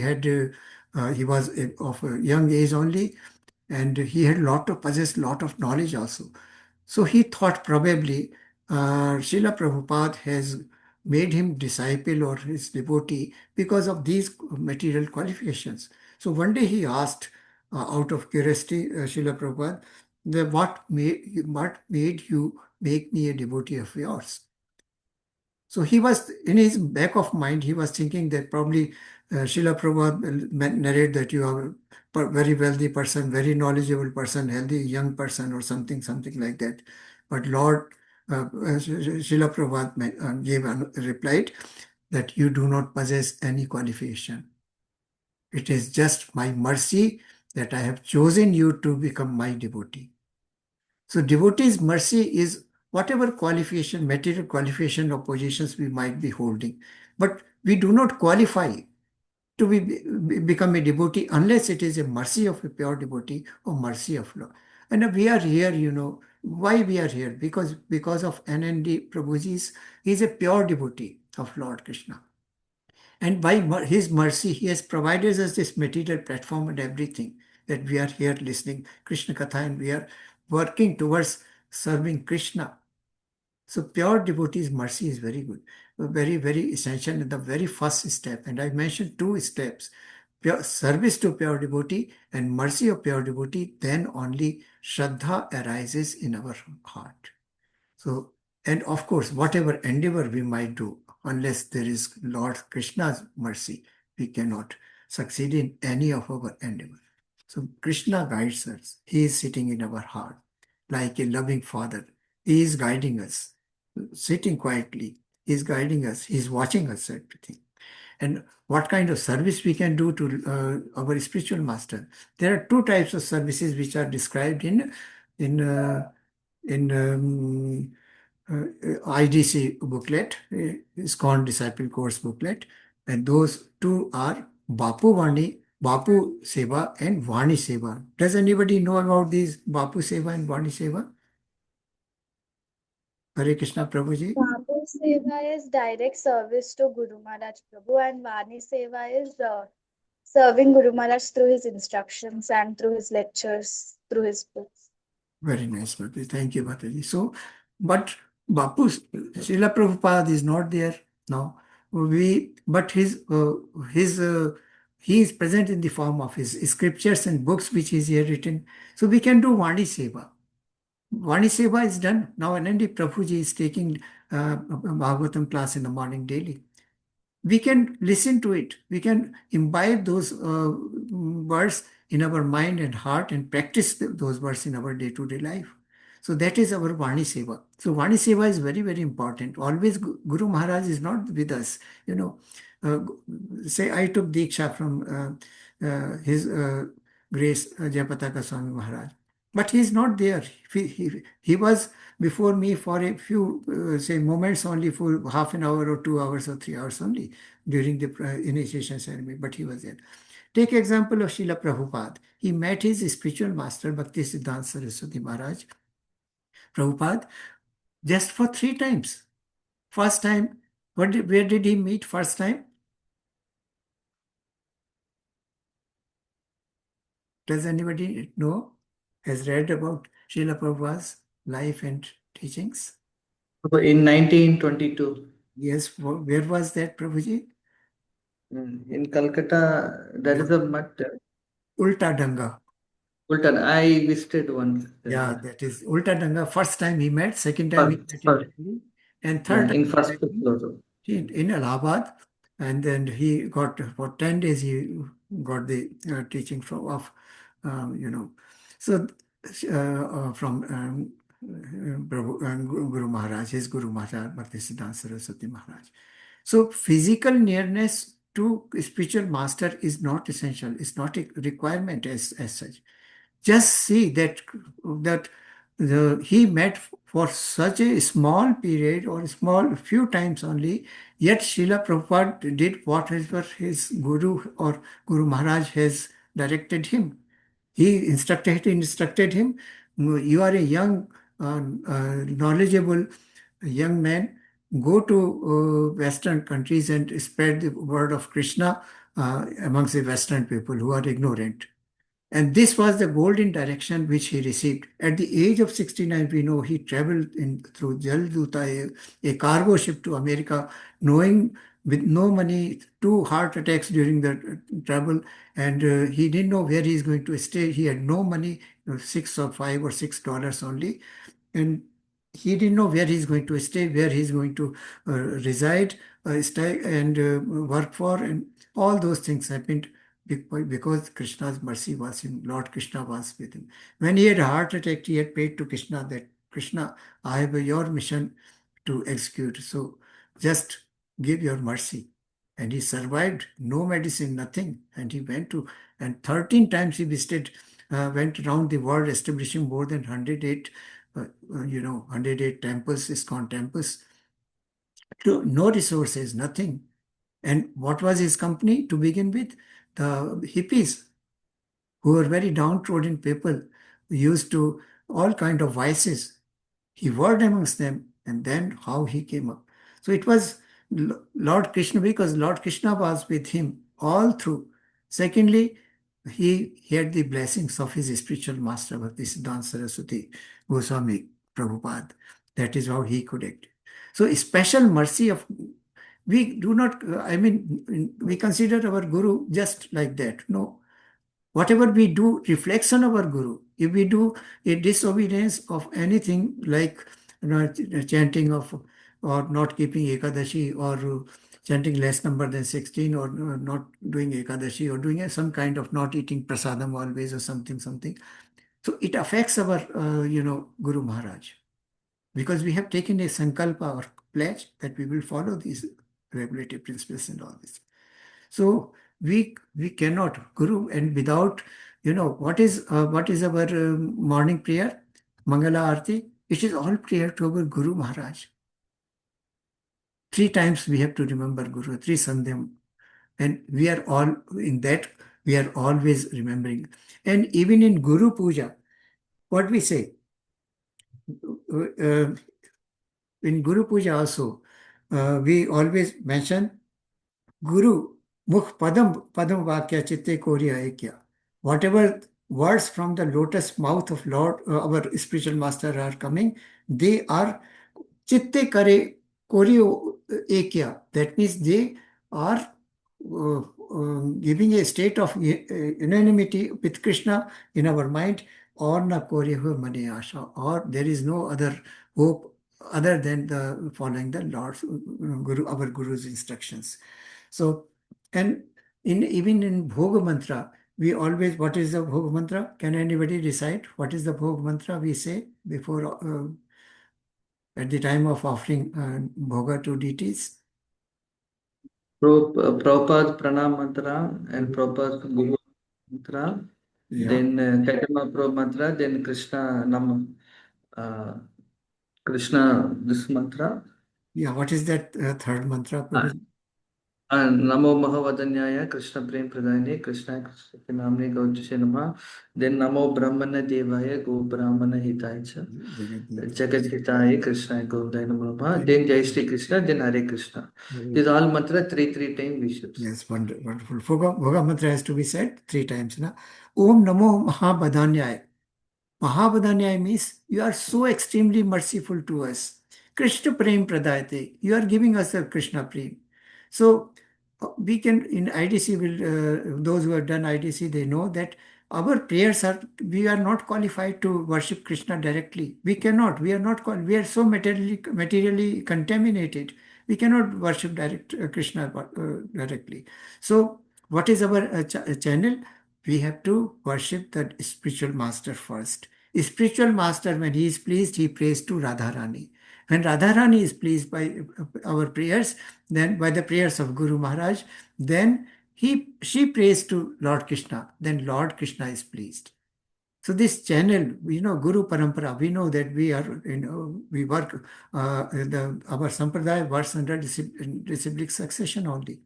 [SPEAKER 1] was of a young age only, and he had possessed lot of knowledge also. So he thought probably Srila Prabhupada has made him disciple or his devotee because of these material qualifications. So one day he asked, out of curiosity, Srila Prabhupada, what made you make me a devotee of yours? So he was, in his back of mind, he was thinking that probably Srila Prabhupada will narrate that you are a very wealthy person, very knowledgeable person, healthy young person, or something like that. But Lord, Srila Prabhupada replied that you do not possess any qualification. It is just my mercy that I have chosen you to become my devotee. So devotee's mercy is whatever qualification, material qualification or positions we might be holding, but we do not qualify to become a devotee unless it is a mercy of a pure devotee or mercy of Lord. And we are here, why we are here? Because of NND Prabhuji's, he is a pure devotee of Lord Krishna. And by his mercy, he has provided us this material platform and everything. that we are here listening Krishna Katha and we are working towards serving Krishna. So pure devotee's mercy is very good, very, very essential in the very first step. And I mentioned two steps, pure service to pure devotee and mercy of pure devotee, then only Shraddha arises in our heart. So, and of course, whatever endeavor we might do, unless there is Lord Krishna's mercy, we cannot succeed in any of our endeavor. So Krishna guides us. He is sitting in our heart like a loving father. He is guiding us, sitting quietly. He is guiding us. He is watching us, everything. And what kind of service we can do to our spiritual master? There are two types of services which are described in uh, in IDC booklet, ISKCON Disciple Course booklet, and those two are Bapu Vani, Bapu Seva, and Vani Seva. Does anybody know about these Bapu Seva and Vani Seva? Hare Krishna Prabhuji.
[SPEAKER 4] Bapu Seva is direct service to Guru Maharaj Prabhu, and Vani Seva is serving Guru Maharaj through his instructions and through his lectures, through his books.
[SPEAKER 1] Very nice, Bhataji. Thank you, Bhataji. So, but Bapu, Srila Prabhupada is not there now. But he is present in the form of his scriptures and books which he has written. So we can do Vani Seva. Vani Seva is done. Now Anandi Prabhuji is taking Bhagavatam class in the morning daily. We can listen to it. We can imbibe those words in our mind and heart and practice those words in our day-to-day life. So that is our Vani Seva. So Vani Seva is very, very important. Always Guru Maharaj is not with us. Uh, say I took Diksha from his Grace Jayapataka Swami Maharaj. But he is not there. He was before me for a few, say, moments only, for half an hour or 2 hours or 3 hours only during the initiation ceremony, but he was there. Take example of Srila Prabhupada. He met his spiritual master, Bhakti Siddhanta Saraswati Maharaj, Prabhupada, just for 3 times. First time, where did he meet first time? Does anybody know? Has read about Srila Prabhupada's life and teachings?
[SPEAKER 2] In 1922,
[SPEAKER 1] Yes, where was that, Prabhuji?
[SPEAKER 2] in Calcutta, there is a mutt.
[SPEAKER 1] Ulta Danga.
[SPEAKER 2] Fulton, I visited once.
[SPEAKER 1] Yeah, that is Ulta Danga. First time he met, second time he met in
[SPEAKER 2] First,
[SPEAKER 1] Delhi, and
[SPEAKER 2] yeah,
[SPEAKER 1] third time
[SPEAKER 2] in
[SPEAKER 1] he
[SPEAKER 2] first
[SPEAKER 1] met
[SPEAKER 2] floor.
[SPEAKER 1] in Allahabad. And then he got, for 10 days, he got the teaching from so from Guru Maharaj, his Guru Maharaj, Bhaktisiddhanta Saraswati Maharaj. So physical nearness to spiritual master is not essential. It's not a requirement as such. Just see that he met for such a small period or small few times only, yet Srila Prabhupada did whatever his Guru or Guru Maharaj has directed him. He instructed him, you are a young, knowledgeable young man, go to Western countries and spread the word of Krishna amongst the Western people who are ignorant. And this was the golden direction which he received. At the age of 69, we know he traveled through Jalduta, a cargo ship to America, knowing with no money, 2 heart attacks during the travel, and he didn't know where he is going to stay. He had no money, $5 or $6 only, and he didn't know where he's going to stay, where he's going to reside, stay and work for, and all those things happened because Krishna's mercy was him. Lord Krishna was with him. When he had a heart attack, he had prayed to Krishna that, Krishna, I have your mission to execute. So just give your mercy. And he survived, no medicine, nothing. And he went to, and 13 times he visited, went around the world, establishing more than 108 108 temples, ISKCON temples. No resources, nothing. And what was his company to begin with? The hippies, who were very downtrodden people, used to all kind of vices. He worked amongst them, and then how he came up. So it was Lord Krishna, because Lord Krishna was with him all through. Secondly, he had the blessings of his spiritual master, Bhakti Siddhanta Saraswati Goswami Prabhupada. That is how he could act. So special mercy of, we do not, we consider our Guru just like that. No, whatever we do reflects on our Guru. If we do a disobedience of anything like chanting of or not keeping Ekadashi or chanting less number than 16 or not doing Ekadashi or doing some kind of not eating prasadam always or something. So it affects our, Guru Maharaj because we have taken a sankalpa or pledge that we will follow these regulative principles and all this. So we cannot Guru, and without, what is our morning prayer, Mangala Arti? It is all prayer to our Guru Maharaj. 3 times we have to remember Guru, 3 Sandhyam, and we are all in that. We are always remembering, and even in Guru Puja, what we say in Guru Puja also, we always mention Guru, Mukh Padam Padam Vakya Chitte Koriya Ekya. Whatever words from the lotus mouth of Lord, our spiritual master are coming, they are Chitte Kare Koriyo Ekya. That means they are giving a state of unanimity with Krishna in our mind, or na Koriyo Mane Asha, or there is no other hope other than the following the Lord's Guru, our Guru's instructions. So, and even in Bhoga Mantra, we always, what is the Bhoga Mantra? Can anybody recite what is the Bhoga Mantra we say before, at the time of offering Bhoga to deities?
[SPEAKER 2] Prabhupada Pranam Mantra and Prabhupada Guru Mantra,
[SPEAKER 1] Yeah.
[SPEAKER 2] then Chaitanya Prabhu Mantra, then Krishna Nam, Krishna this mantra.
[SPEAKER 1] Yeah, what is that third mantra, Prabhuji?
[SPEAKER 2] Namo Mahavadanyaya Krishna Prem Pradayane Krishna Krishna ke namne Gaujashe Namah. Then Namo Brahmana Devaya Go Brahmana Hitaicha Jagat Hitaya Krishna Govindaya Namo Namah. Then Jai Shri Krishna, then Hare Krishna. These all mantra three times we should.
[SPEAKER 1] Yes, wonderful. Bhoga mantra has to be said 3 times. Na? Om Namo Mahabadanyaya. Mahabadanyaya means you are so extremely merciful to us. Krishna Prem Pradayate. You are giving us the Krishna Prem. So we can, in IDC, those who have done IDC, they know that our prayers we are not qualified to worship Krishna directly. We cannot. We are not. We are so materially contaminated. We cannot worship Krishna directly. So what is our channel? We have to worship the spiritual master first. Spiritual master, when he is pleased, he prays to Radharani. When Radharani is pleased by our prayers, then by the prayers of Guru Maharaj, then she prays to Lord Krishna. Then Lord Krishna is pleased. So this channel, Guru Parampara, we know that we are, we work, our Sampradaya works under disciplic succession only.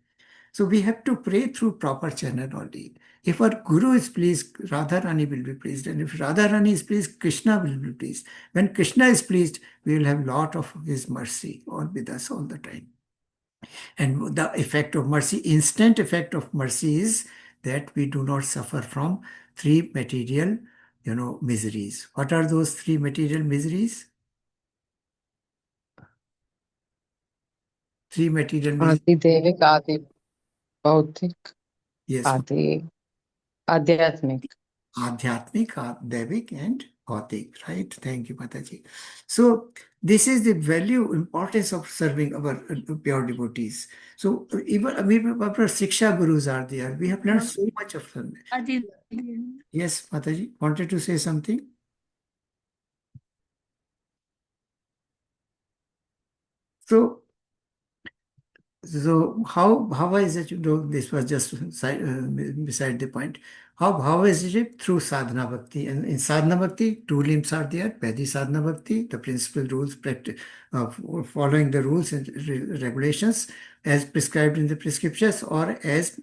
[SPEAKER 1] So we have to pray through proper channel only. If our Guru is pleased, Radharani will be pleased. And if Radharani is pleased, Krishna will be pleased. When Krishna is pleased, we will have lot of his mercy all with us all the time. And the effect of mercy, instant effect of mercy is that we do not suffer from 3 material, miseries. What are those 3 material miseries? 3 material miseries.
[SPEAKER 5] आदि दैविक आदि भौतिक
[SPEAKER 1] Yes.
[SPEAKER 5] आदि आध्यात्मिक.
[SPEAKER 1] Adhyatmik, Devik, and Bhautik, right? Thank you, Mataji. So, this is the value, importance of serving our pure devotees. So, even our Siksha Gurus are there. We have learned so much of them. Yes, Mataji, wanted to say something? So how is it, this was just beside the point. How is it? Through sadhana bhakti. And in sadhana bhakti, 2 limbs are there. Pedi sadhana bhakti, the principal rules, following the rules and regulations as prescribed in the prescriptions or as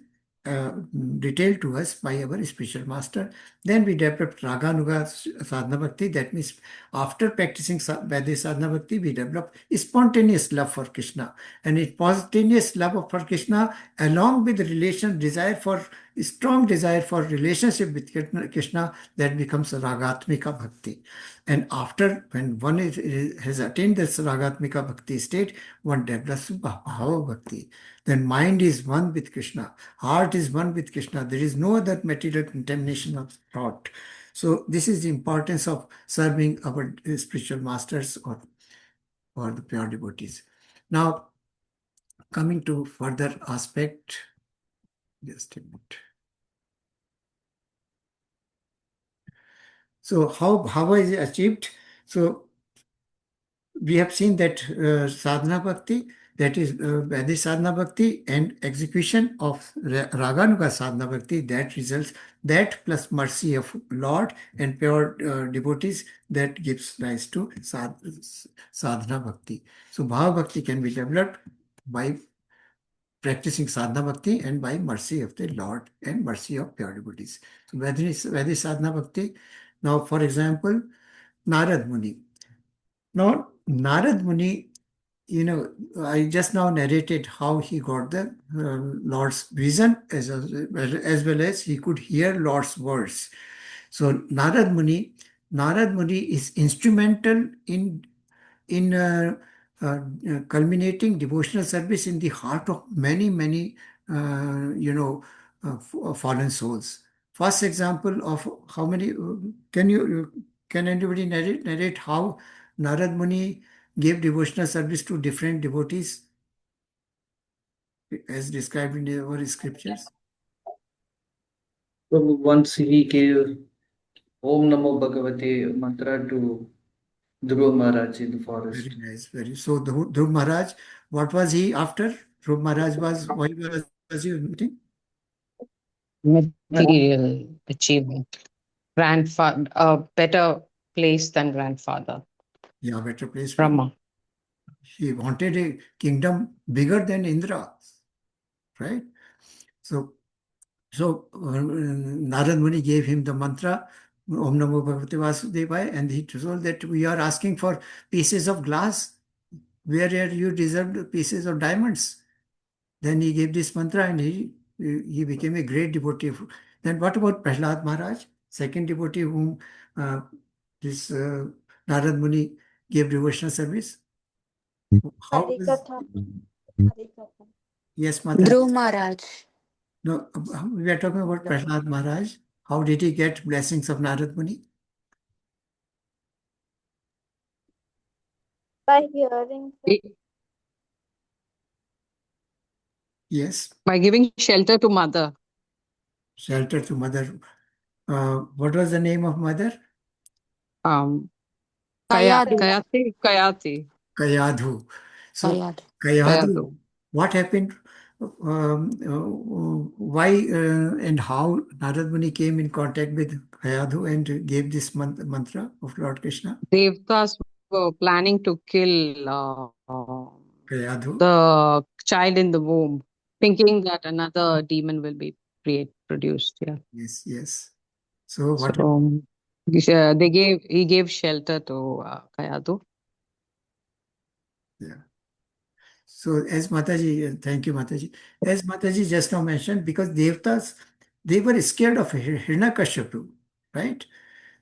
[SPEAKER 1] detailed to us by our spiritual master. Then we developed Raganuga sadhana bhakti. That means after practicing Vedic sadhana bhakti, we develop spontaneous love for Krishna. And a spontaneous love for Krishna along with relation, desire for strong desire for relationship with Krishna, that becomes Ragatmika Bhakti. And after, when one has attained this Ragatmika Bhakti state, one develops Bhava Bhakti. Then mind is one with Krishna, heart is one with Krishna. There is no other material contamination of thought. So this is the importance of serving our spiritual masters or the pure devotees. Now, coming to further aspect, just a minute. So how is it achieved? So we have seen that sadhana bhakti, that is Vedic sadhana bhakti, and execution of Raganuga sadhana bhakti, that results, that plus mercy of Lord and pure devotees, that gives rise to sadhana bhakti. So bhava bhakti can be developed by practicing sadhana bhakti and by mercy of the Lord and mercy of pure devotees. So Vedic sadhana bhakti. Now, for example, Narad Muni. Now, Narad Muni, I just now narrated how he got the Lord's vision as well as he could hear Lord's words. So Narad Muni is instrumental in culminating devotional service in the heart of many, fallen souls. First example of how many, can anybody narrate how Narad Muni gave devotional service to different devotees as described in our scriptures?
[SPEAKER 2] So once he gave Om Namo Bhagavate mantra to Dhruva Maharaj in the forest.
[SPEAKER 1] Very nice. So Dhruv Maharaj, what was he after? Dhruv Maharaj why was he meeting?
[SPEAKER 5] Material achievement. Grandfather, a better place than grandfather.
[SPEAKER 1] Yeah, better place.
[SPEAKER 5] Brahma.
[SPEAKER 1] He wanted a kingdom bigger than Indra, right? So Narad Muni gave him the mantra, Om Namo Bhagavate Vasudevaya, and he told that we are asking for pieces of glass, where are you deserved pieces of diamonds. Then he gave this mantra and he became a great devotee. Then what about Prahlad Maharaj, second devotee whom this Narad Muni gave devotional service? How was,
[SPEAKER 4] Harikatha. Harikatha.
[SPEAKER 1] yes, Mata.
[SPEAKER 6] Dhruv Maharaj.
[SPEAKER 1] No, we are talking about Prahlad Maharaj. How did he get blessings of Narad Muni?
[SPEAKER 4] By hearing from
[SPEAKER 1] Yes,
[SPEAKER 5] By giving shelter to mother.
[SPEAKER 1] shelter to mother. What was the name of mother?
[SPEAKER 5] Um,
[SPEAKER 6] Kayadu.
[SPEAKER 5] Kayati.
[SPEAKER 1] Kayadhu. So
[SPEAKER 6] Kayadu.
[SPEAKER 1] Kayadhu, what happened? Why and how Narad Muni came in contact with Kayadhu and gave this mantra of Lord Krishna?
[SPEAKER 5] Devtas were planning to kill
[SPEAKER 1] Kayadhu.
[SPEAKER 5] the child in the womb, thinking that another demon will be produced. Yeah.
[SPEAKER 1] Yes. So what?
[SPEAKER 5] So he gave shelter to Kayadu.
[SPEAKER 1] Yeah. So as Mataji, thank you Mataji. As Mataji just now mentioned, because Devtas, they were scared of Hiranyakashipu, right?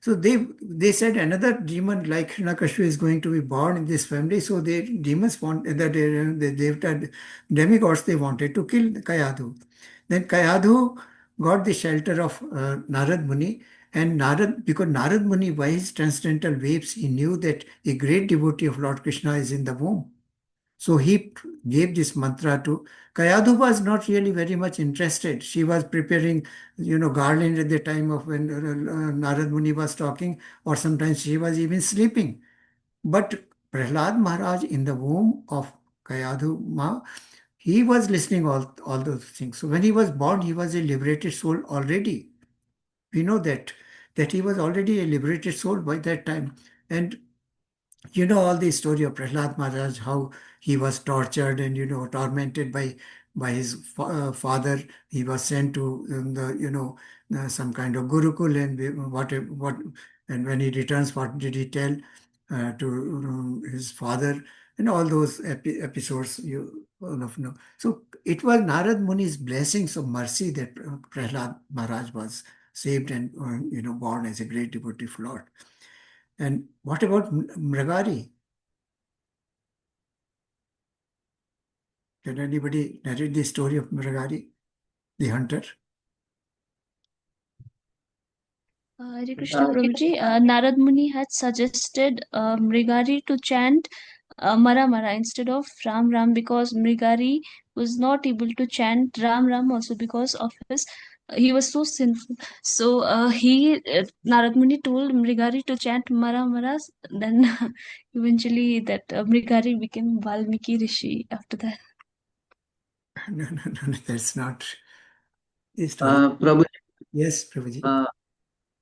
[SPEAKER 1] So they said another demon like Hiranyakashipu is going to be born in this family. So the demons want the Devta demigods, they wanted to kill Kayadhu. Then Kayadhu got the shelter of Narad Muni, and because Narad Muni, by his transcendental waves, he knew that a great devotee of Lord Krishna is in the womb. So he gave this mantra to Kayadhu. Was not really very much interested. She was preparing, garland at the time of when Narad Muni was talking, or sometimes she was even sleeping. But Prahlad Maharaj in the womb of Kayadhu Ma, he was listening all those things. So when he was born, he was a liberated soul already. We know that he was already a liberated soul by that time. And you know all the story of Prahlad Maharaj, how he was tortured and tormented by his father. He was sent to some kind of gurukul, and what and when he returns, what did he tell to his father, and all those episodes you all of know. So it was Narad Muni's blessings of mercy that Prahlad Maharaj was saved and born as a great devotee of Lord. And what about Mragari? Can anybody narrate the story of Mragari, the hunter?
[SPEAKER 7] Hare Krishna Prabhuji, Narad Muni had suggested Mrigari to chant Mara Mara instead of Ram Ram because Mrigari was not able to chant Ram Ram also because of he was so sinful. So Narad Muni told Mrigari to chant Mara Mara. Then eventually that Mrigari became Valmiki Rishi after that.
[SPEAKER 1] No, that's not the story.
[SPEAKER 2] Prabhu,
[SPEAKER 1] Yes, Prabhuji.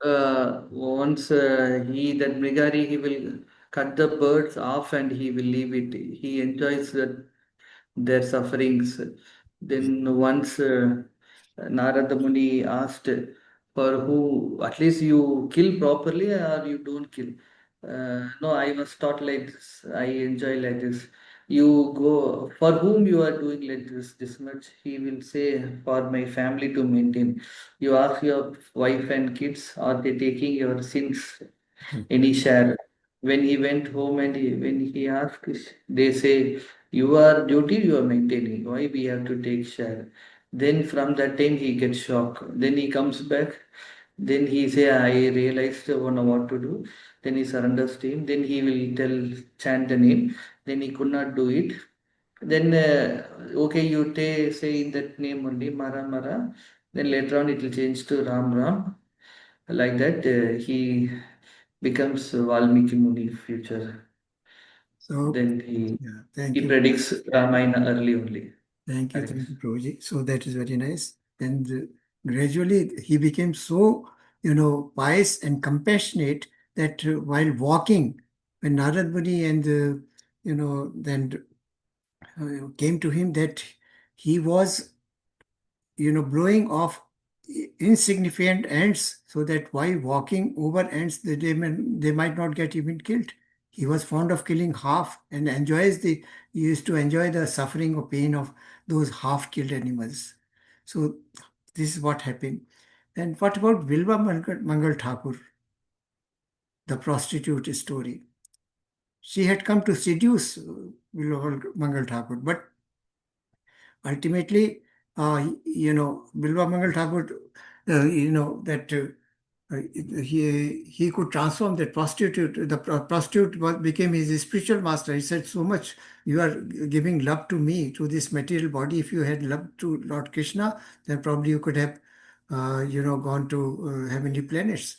[SPEAKER 2] once that Mrigari, he will cut the birds off and he will leave it. He enjoys their sufferings. Then once Narada Muni asked, for who, at least you kill properly or you don't kill. No, I was taught like this. I enjoy like this. You go, for whom you are doing like this much, he will say, for my family to maintain. You ask your wife and kids, are they taking your sins, any share? When he went home and when he asked, they say, your duty you are maintaining. Why we have to take share? Then from that time he gets shocked. Then he comes back. Then he say, I realized what to do. Then he surrenders to him. Then he will chant the name. Then he could not do it. Then okay, you say in that name only Mara Mara. Then later on it will change to Ram Ram. Like that, he becomes Valmiki Muni future.
[SPEAKER 1] So,
[SPEAKER 2] Then
[SPEAKER 1] yeah, thank
[SPEAKER 2] he
[SPEAKER 1] you.
[SPEAKER 2] predicts Ramayana early only.
[SPEAKER 1] Thank you,
[SPEAKER 2] Hare
[SPEAKER 1] Prabhuji. So that is very nice. And gradually he became so, pious and compassionate that while walking, when Narad Muni and, then came to him that he was, blowing off insignificant ants so that while walking over ants, they might not get even killed. He was fond of killing half and he used to enjoy the suffering or pain of those half killed animals. So this is what happened. And what about Vilva Mangal Thakur, the prostitute story? She had come to seduce Vilva Mangal Thakur, but ultimately, Bilwa Mangal Thakur, that he could transform that prostitute. The prostitute became his spiritual master. He said, so much you are giving love to me, to this material body. If you had love to Lord Krishna, then probably you could have, gone to heavenly planets.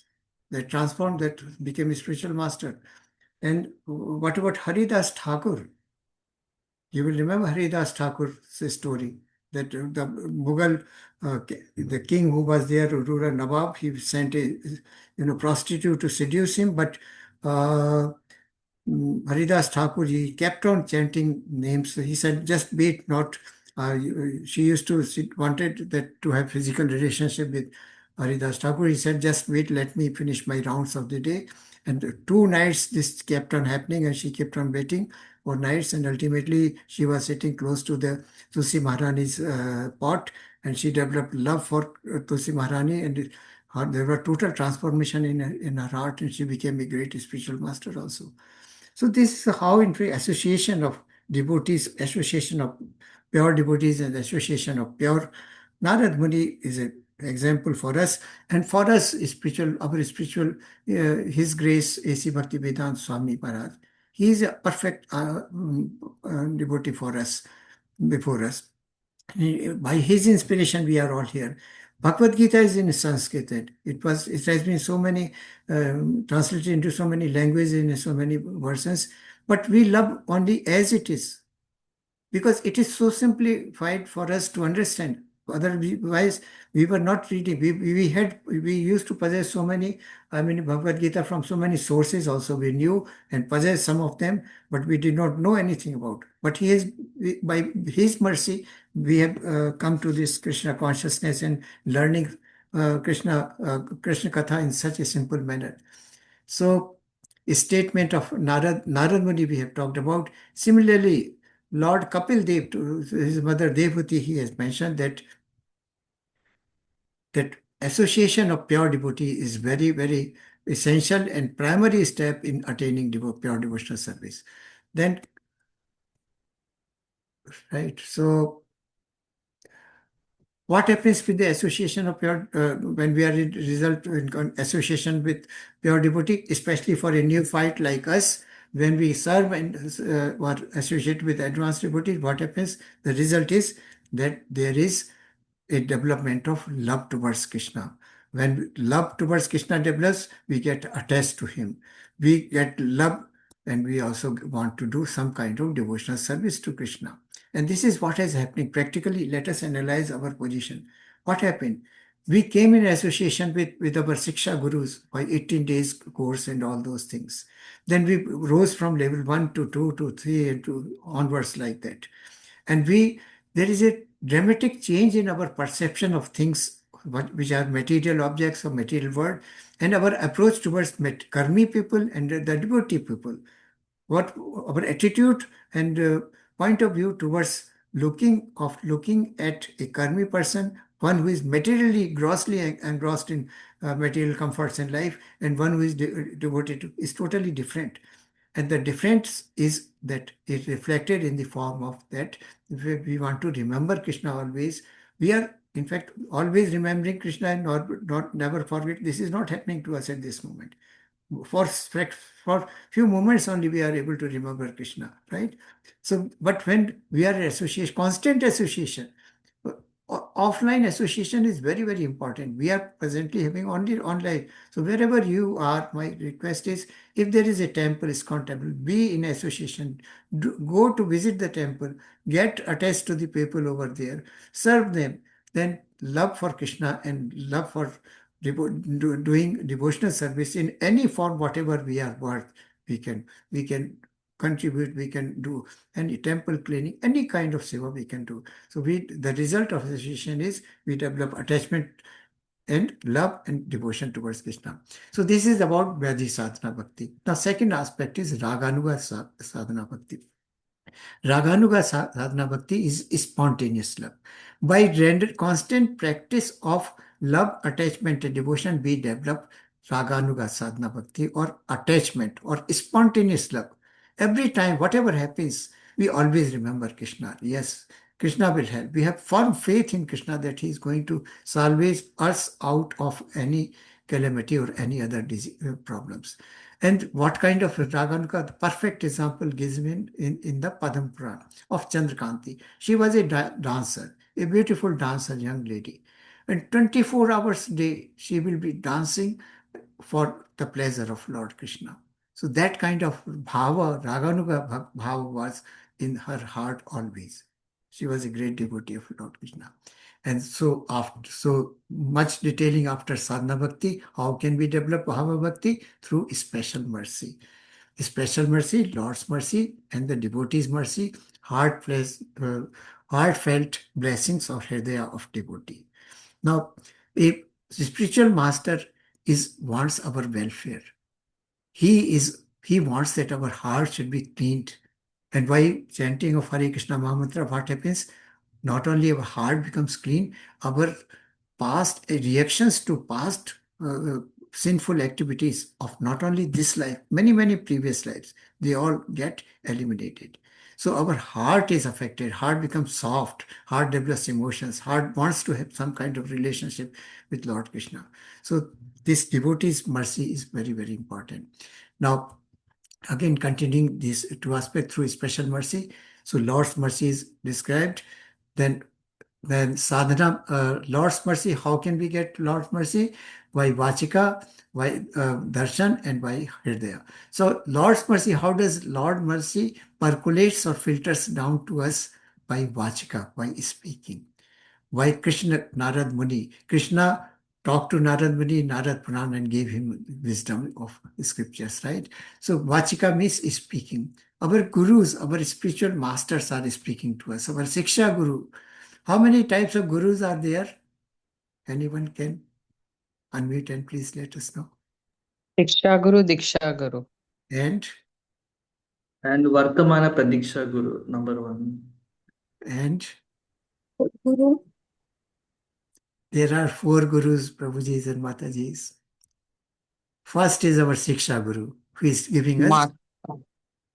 [SPEAKER 1] That transformed, that became a spiritual master. And what about Haridas Thakur? You will remember Haridas Thakur's story that the Mughal, the king who was there, ruler Nawab, he sent a prostitute to seduce him, but Haridas Thakur, he kept on chanting names. He said, just wait, not. She used to, she wanted that to have physical relationship with Haridas Thakur. He said, just wait, let me finish my rounds of the day. And 2 nights this kept on happening and she kept on waiting for nights. And ultimately she was sitting close to the Tulsi Maharani's pot and she developed love for Tulsi Maharani and there was total transformation in her heart and she became a great spiritual master also. So this is how in association of devotees, association of pure devotees and association of pure Narad Muni is an example for us. And for us, our spiritual, His Grace, A.C. Bhaktivedanta Swami Maharaj. He is a perfect devotee for us, before us. By his inspiration, we are all here. Bhagavad Gita is in Sanskrit. It has been so many translated into so many languages in so many versions, but we love only as it is because it is so simplified for us to understand. Otherwise, we were not reading. We used to possess so many. I mean, Bhagavad Gita from so many sources. Also, we knew and possessed some of them, but we did not know anything about. But by His mercy, we have come to this Krishna consciousness and learning Krishna Katha in such a simple manner. So, a statement of Narad Muni we have talked about. Similarly, Lord Kapil Dev, to his mother Devhuti, he has mentioned that association of pure devotee is very, very essential and primary step in attaining pure devotional service. Then, right, so what happens with the association of pure, when we are in association with pure devotee, especially for a neophyte like us, when we serve and or associate with advanced devotees, what happens? The result is that there is a development of love towards Krishna. When love towards Krishna develops, we get attached to him. We get love, and we also want to do some kind of devotional service to Krishna. And this is what is happening. Practically, let us analyze our position. What happened? We came in association with our Siksha Gurus by 18 days course and all those things. Then we rose from level 1 to 2 to 3 and to onwards like that. And there is a dramatic change in our perception of things which are material objects or material world, and our approach towards karmi people and the devotee people. What our attitude and point of view towards looking at a karmi person, one who is materially grossly engrossed in material comforts in life, and one who is devoted to, is totally different. And the difference is that it reflected in the form of that we want to remember Krishna always. We are, in fact, always remembering Krishna and not never forget. This is not happening to us at this moment. For few moments only we are able to remember Krishna, right? So, but when we are in association, constant association, offline association is very, very important. We are presently having only online. So wherever you are, my request is, if there is a temple, ISKCON temple, be in association. Go to visit the temple, get attached to the people over there, serve them. Then love for Krishna and love for doing devotional service in any form, whatever we are worth, we can contribute, we can do any temple cleaning, any kind of seva we can do. So the result of association is we develop attachment and love and devotion towards Krishna. So this is about Vaidhi Sadhana Bhakti. Now second aspect is Raganuga Sadhana Bhakti. Raganuga sadhana bhakti is spontaneous love. By constant practice of love, attachment, and devotion, we develop Raganuga sadhana bhakti, or attachment or spontaneous love. Every time, whatever happens, we always remember Krishna. Yes, Krishna will help. We have firm faith in Krishna that He is going to salvage us out of any calamity or any other problems. And what kind of Raganuga? The perfect example gives me in the Padam Purana of Chandrakanti. She was a dancer, a beautiful dancer, young lady. And 24 hours a day, she will be dancing for the pleasure of Lord Krishna. So that kind of bhava, Raganuga bhava, was in her heart always. She was a great devotee of Lord Krishna. And so after so much detailing after sadhana bhakti, how can we develop bhava bhakti? Through special mercy. Special mercy, Lord's mercy, and the devotee's mercy, heartfelt blessings of Hridaya of devotee. Now, a spiritual master wants our welfare. He wants that our heart should be cleaned. And by chanting of Hare Krishna Mahamantra, what happens? Not only our heart becomes clean, our past reactions to past sinful activities of not only this life, many, many previous lives, they all get eliminated. So our heart is affected, heart becomes soft, heart develops emotions, heart wants to have some kind of relationship with Lord Krishna. So this devotee's mercy is very, very important. Now, again, continuing these two aspects through special mercy. So Lord's mercy is described. Then sadhana, Lord's mercy, how can we get Lord's mercy? By Vachika, by Darshan, and by Hridaya. So Lord's mercy, how does Lord mercy percolates or filters down to us? By Vachika, by speaking. Why Krishna, Narad Muni? Krishna talked to Narad Muni, Narad Puran, and gave him wisdom of scriptures, right? So Vachika means speaking. Our gurus, our spiritual masters are speaking to us. Our Siksha Guru. How many types of gurus are there? Anyone can unmute and please let us know.
[SPEAKER 5] Diksha Guru, Diksha Guru.
[SPEAKER 1] And
[SPEAKER 2] And Vartamana Pradiksha Guru, number 1.
[SPEAKER 1] And
[SPEAKER 6] Guru.
[SPEAKER 1] there are 4 gurus, Prabhujis and Matajis. First is our Siksha Guru, who is giving us
[SPEAKER 5] Mark.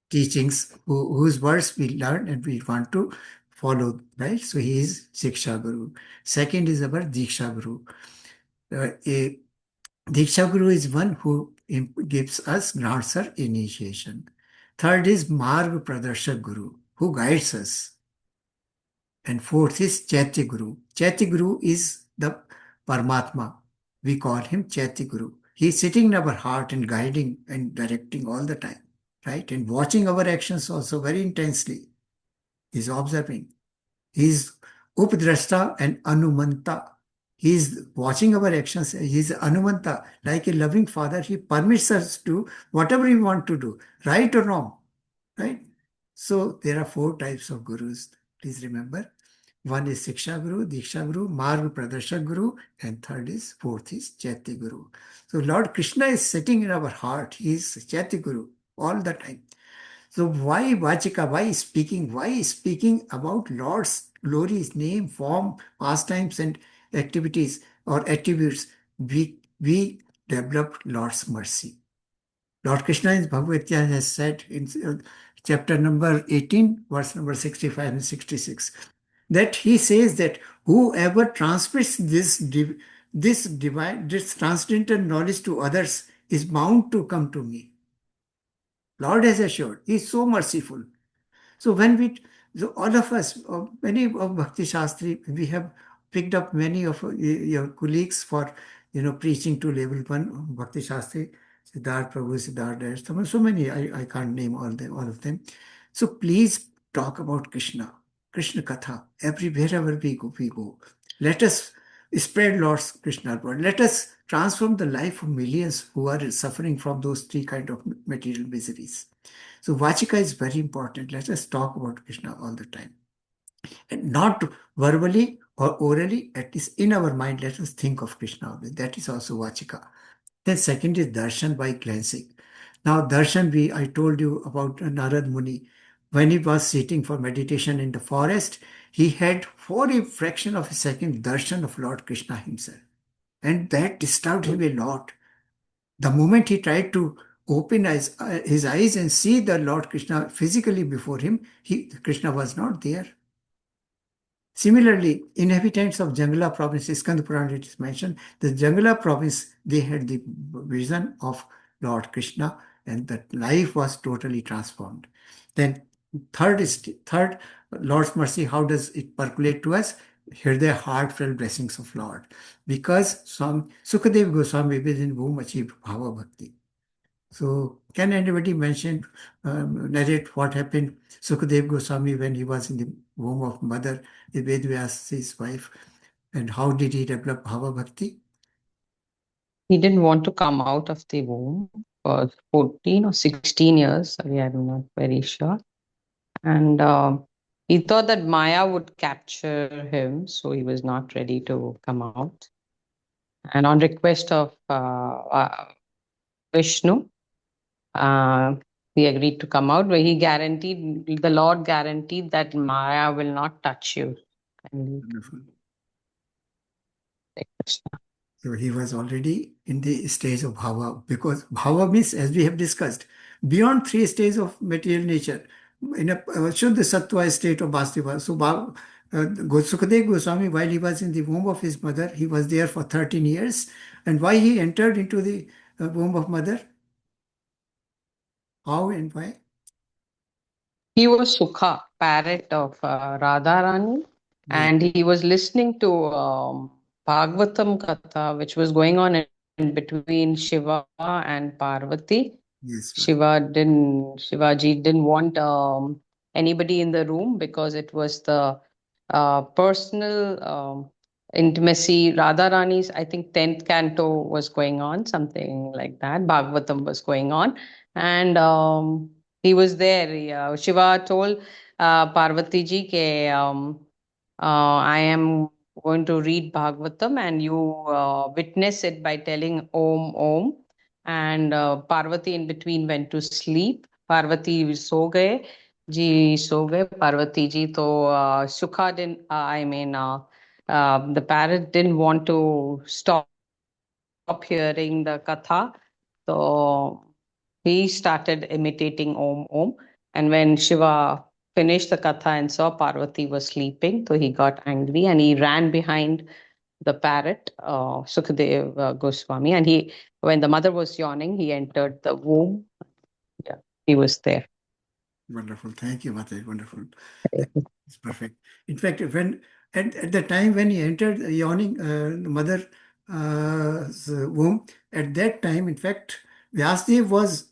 [SPEAKER 1] teachings, whose words we learn and we want to follow, right? So he is Siksha Guru. Second is our Diksha Guru. A Diksha Guru is one who gives us, grants our initiation. Third is Marg Pradarshak Guru, who guides us. And fourth is Chaitya Guru. Chaitya Guru is the Paramatma. We call him Chaitya Guru. He is sitting in our heart and guiding and directing all the time, right? And watching our actions also very intensely. He is observing. He is Updrashta and Anumanta. He is watching our actions. He is Anumanta. Like a loving father, he permits us to whatever we want to do, right or wrong, right? So there are 4 types of gurus. Please remember. One is Siksha Guru, Diksha Guru, Marg Pradarshak Guru, and fourth is Chaitya Guru. So Lord Krishna is sitting in our heart. He is Chaitya Guru all the time. So why Vachika? Why speaking? Why speaking about Lord's glory, His name, form, pastimes, and activities or attributes? We develop Lord's mercy. Lord Krishna in Bhagavad Gita has said in chapter number 18, verse number 65 and 66, that he says that whoever transmits this divine, this transcendental knowledge to others is bound to come to me. Lord has assured, He is so merciful. So all of us, many of Bhakti Shastri, we have picked up many of your colleagues for, preaching to level 1 Bhakti Shastri, Siddharth Prabhu, Siddharth Dash, so many, I can't name all of them. So please talk about Krishna, Krishna Katha, wherever we go. Let us spread Lord's Krishna word. Let us transform the life of millions who are suffering from those 3 kind of material miseries. So Vachika is very important. Let us talk about Krishna all the time. And not verbally or orally, at least in our mind, let us think of Krishna. That is also Vachika. Then second is Darshan, by glancing. Now Darshan, I told you about Narad Muni. When he was sitting for meditation in the forest, he had for a fraction of a second darshan of Lord Krishna himself. And that disturbed him a lot. The moment he tried to open his eyes and see the Lord Krishna physically before him, Krishna was not there. Similarly, inhabitants of Jangala province, Skand Purana it is mentioned, the Jangala province, they had the vision of Lord Krishna and that life was totally transformed. Then third, Lord's mercy, how does it percolate to us? Hear the heartfelt blessings of Lord. Because Sukadev Goswami within whom achieved Bhava Bhakti. So can anybody narrate what happened Sukadev Goswami when he was in the womb of mother, the Vedvyasa's wife, and how did he develop Bhava Bhakti?
[SPEAKER 5] He didn't want to come out of the womb for 14 or 16 years. Sorry, I'm not very sure. And he thought that Maya would capture him, so he was not ready to come out. And on request of Vishnu, uh, he agreed to come out, where the Lord guaranteed that Maya will not touch you. And
[SPEAKER 1] Wonderful.
[SPEAKER 5] Krishna.
[SPEAKER 1] So he was already in the stage of Bhava, because Bhava means, as we have discussed, beyond 3 stages of material nature, in a Shuddha Sattva state of Vastiva. So Sukadev Goswami, while he was in the womb of his mother, he was there for 13 years. And why he entered into the womb of mother? How and why?
[SPEAKER 5] He was Sukha, parrot of Radharani,
[SPEAKER 1] Yes,
[SPEAKER 5] and he was listening to Bhagavatam Katha, which was going on in between Shiva and Parvati.
[SPEAKER 1] yes,
[SPEAKER 5] Shivaji didn't want anybody in the room because it was the personal intimacy. Radharani's, I think, 10th canto was going on, something like that. Bhagavatam was going on. And he was there. Shiva told Parvati ji ke I am going to read Bhagavatam and you witness it by telling Om Om. And Parvati in between went to sleep. Parvati सो गए पार्वती जी तो सुखा didn't I mean the parrot didn't want to stop hearing the katha, so he started imitating Om Om. And when Shiva finished the katha and saw Parvati was sleeping, so he got angry and he ran behind the parrot, Sukadev Goswami, and when the mother was yawning, he entered the womb. Yeah, he was there.
[SPEAKER 1] Wonderful. Thank you, Mataji. Wonderful. It's perfect. In fact, when at the time when he entered the yawning the mother womb, at that time, in fact, Vyasdev was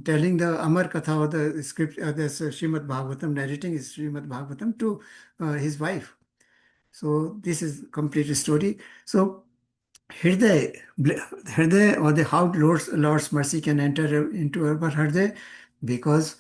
[SPEAKER 1] telling the Amar Katha or the script, this Srimad Bhagavatam, narrating his Srimad Bhagavatam to his wife. So this is complete story. So Hriday, or the how Lord's mercy can enter into our Hriday, because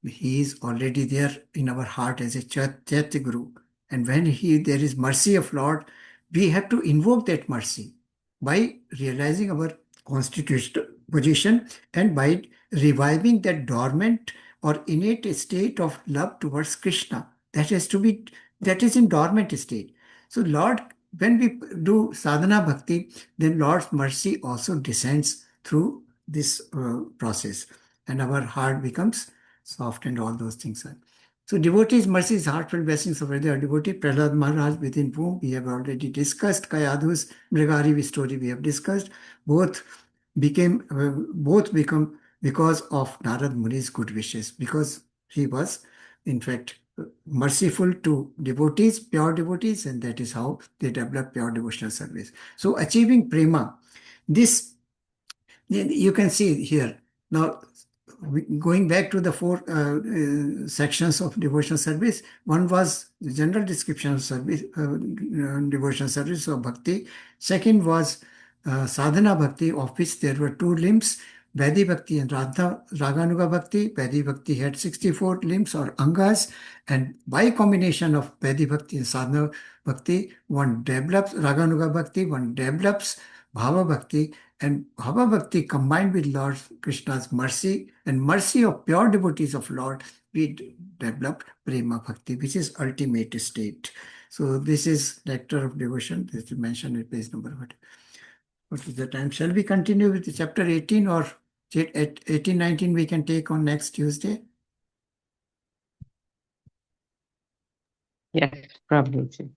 [SPEAKER 1] he is already there in our heart as a Chaitya Guru. And when there is mercy of Lord, we have to invoke that mercy by realizing our constitutional position and by reviving that dormant or innate state of love towards Krishna. That is in dormant state. So Lord, when we do sadhana bhakti, then Lord's mercy also descends through this process, and our heart becomes soft and all those things. So devotees' mercy is heartfelt blessings of their devotee. Prahlad Maharaj, within whom we have already discussed. Kayadu's Mrigari story we have discussed. Both become because of Narad Muni's good wishes, because he was in fact merciful to devotees, pure devotees, and that is how they develop pure devotional service. So achieving prema, this you can see here. Now, going back to the four sections of devotional service, one was the general description of service, devotional service or bhakti. Second was sadhana bhakti, of which there were two limbs, Vaidhi Bhakti and Raganuga Bhakti. Vaidhi Bhakti had 64 limbs or angas, and by combination of Vaidhi Bhakti and Sadhana Bhakti, one develops Raganuga Bhakti, one develops Bhava Bhakti, and Bhava Bhakti combined with Lord Krishna's mercy and mercy of pure devotees of Lord, we develop Prema Bhakti, which is ultimate state. So this is Nectar of Devotion. This is mentioned in page number what is the time? Shall we continue with chapter 18 or 18, 19 we can take on next Tuesday?
[SPEAKER 5] Yes, Prabhuji.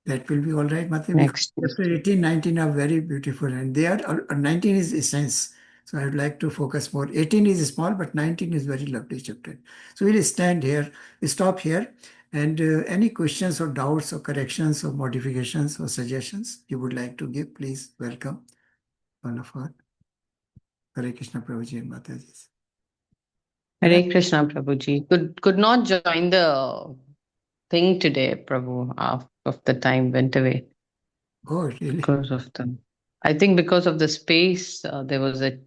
[SPEAKER 1] That will be all right, Mataji.
[SPEAKER 5] Next
[SPEAKER 1] Chapter
[SPEAKER 5] Tuesday.
[SPEAKER 1] 18, 19 are very beautiful, and they are 19 is essence. So I would like to focus more. 18 is small, but 19 is very lovely chapter. So we'll stand here, we stop here, and any questions or doubts or corrections or modifications or suggestions you would like to give, please welcome one of our Hare Krishna Prabhuji and Mataji.
[SPEAKER 5] Hare Krishna, Prabhuji. Could not join the thing today, Prabhu. Half of the time went away
[SPEAKER 1] Oh, really?
[SPEAKER 5] because of the. I think because of the space, there was a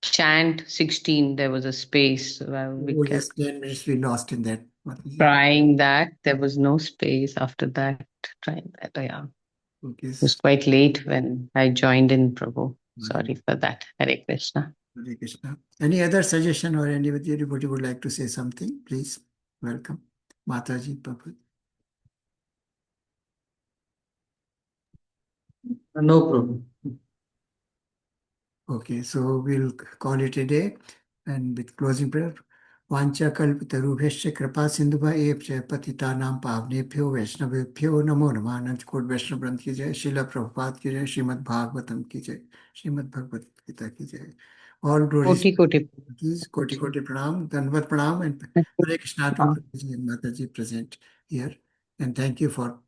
[SPEAKER 5] chant 16. There was a space where we
[SPEAKER 1] Oh, yes,
[SPEAKER 5] kept
[SPEAKER 1] 10 minutes we lost in that, Mataji.
[SPEAKER 5] trying that. There was no space after that. Trying that, yeah.
[SPEAKER 1] Okay.
[SPEAKER 5] It was quite late when I joined in, Prabhu. Sorry for that. Hare Krishna.
[SPEAKER 1] Hare Krishna. Any other suggestion or anybody would like to say something? Please welcome. Mataji, Prabhu.
[SPEAKER 2] No problem.
[SPEAKER 1] Okay, so we'll call it a day and with closing prayer. Vancha kalpatarubhyasya kripa sindhuva evcha patitanam pavnebhyo vaishnavebhyo namo namah. Anant Kot Vaishnav Branch ki jai, Srila Prabhupada ki jai, Srimad Bhagavatam ki jai, Srimad Bhagavad Gita ki jai. All glories,
[SPEAKER 5] Koti.
[SPEAKER 1] Koti Pranam, Danvat Pranam, and Hare Krishna to Prabhuji and Mataji present here. And thank you for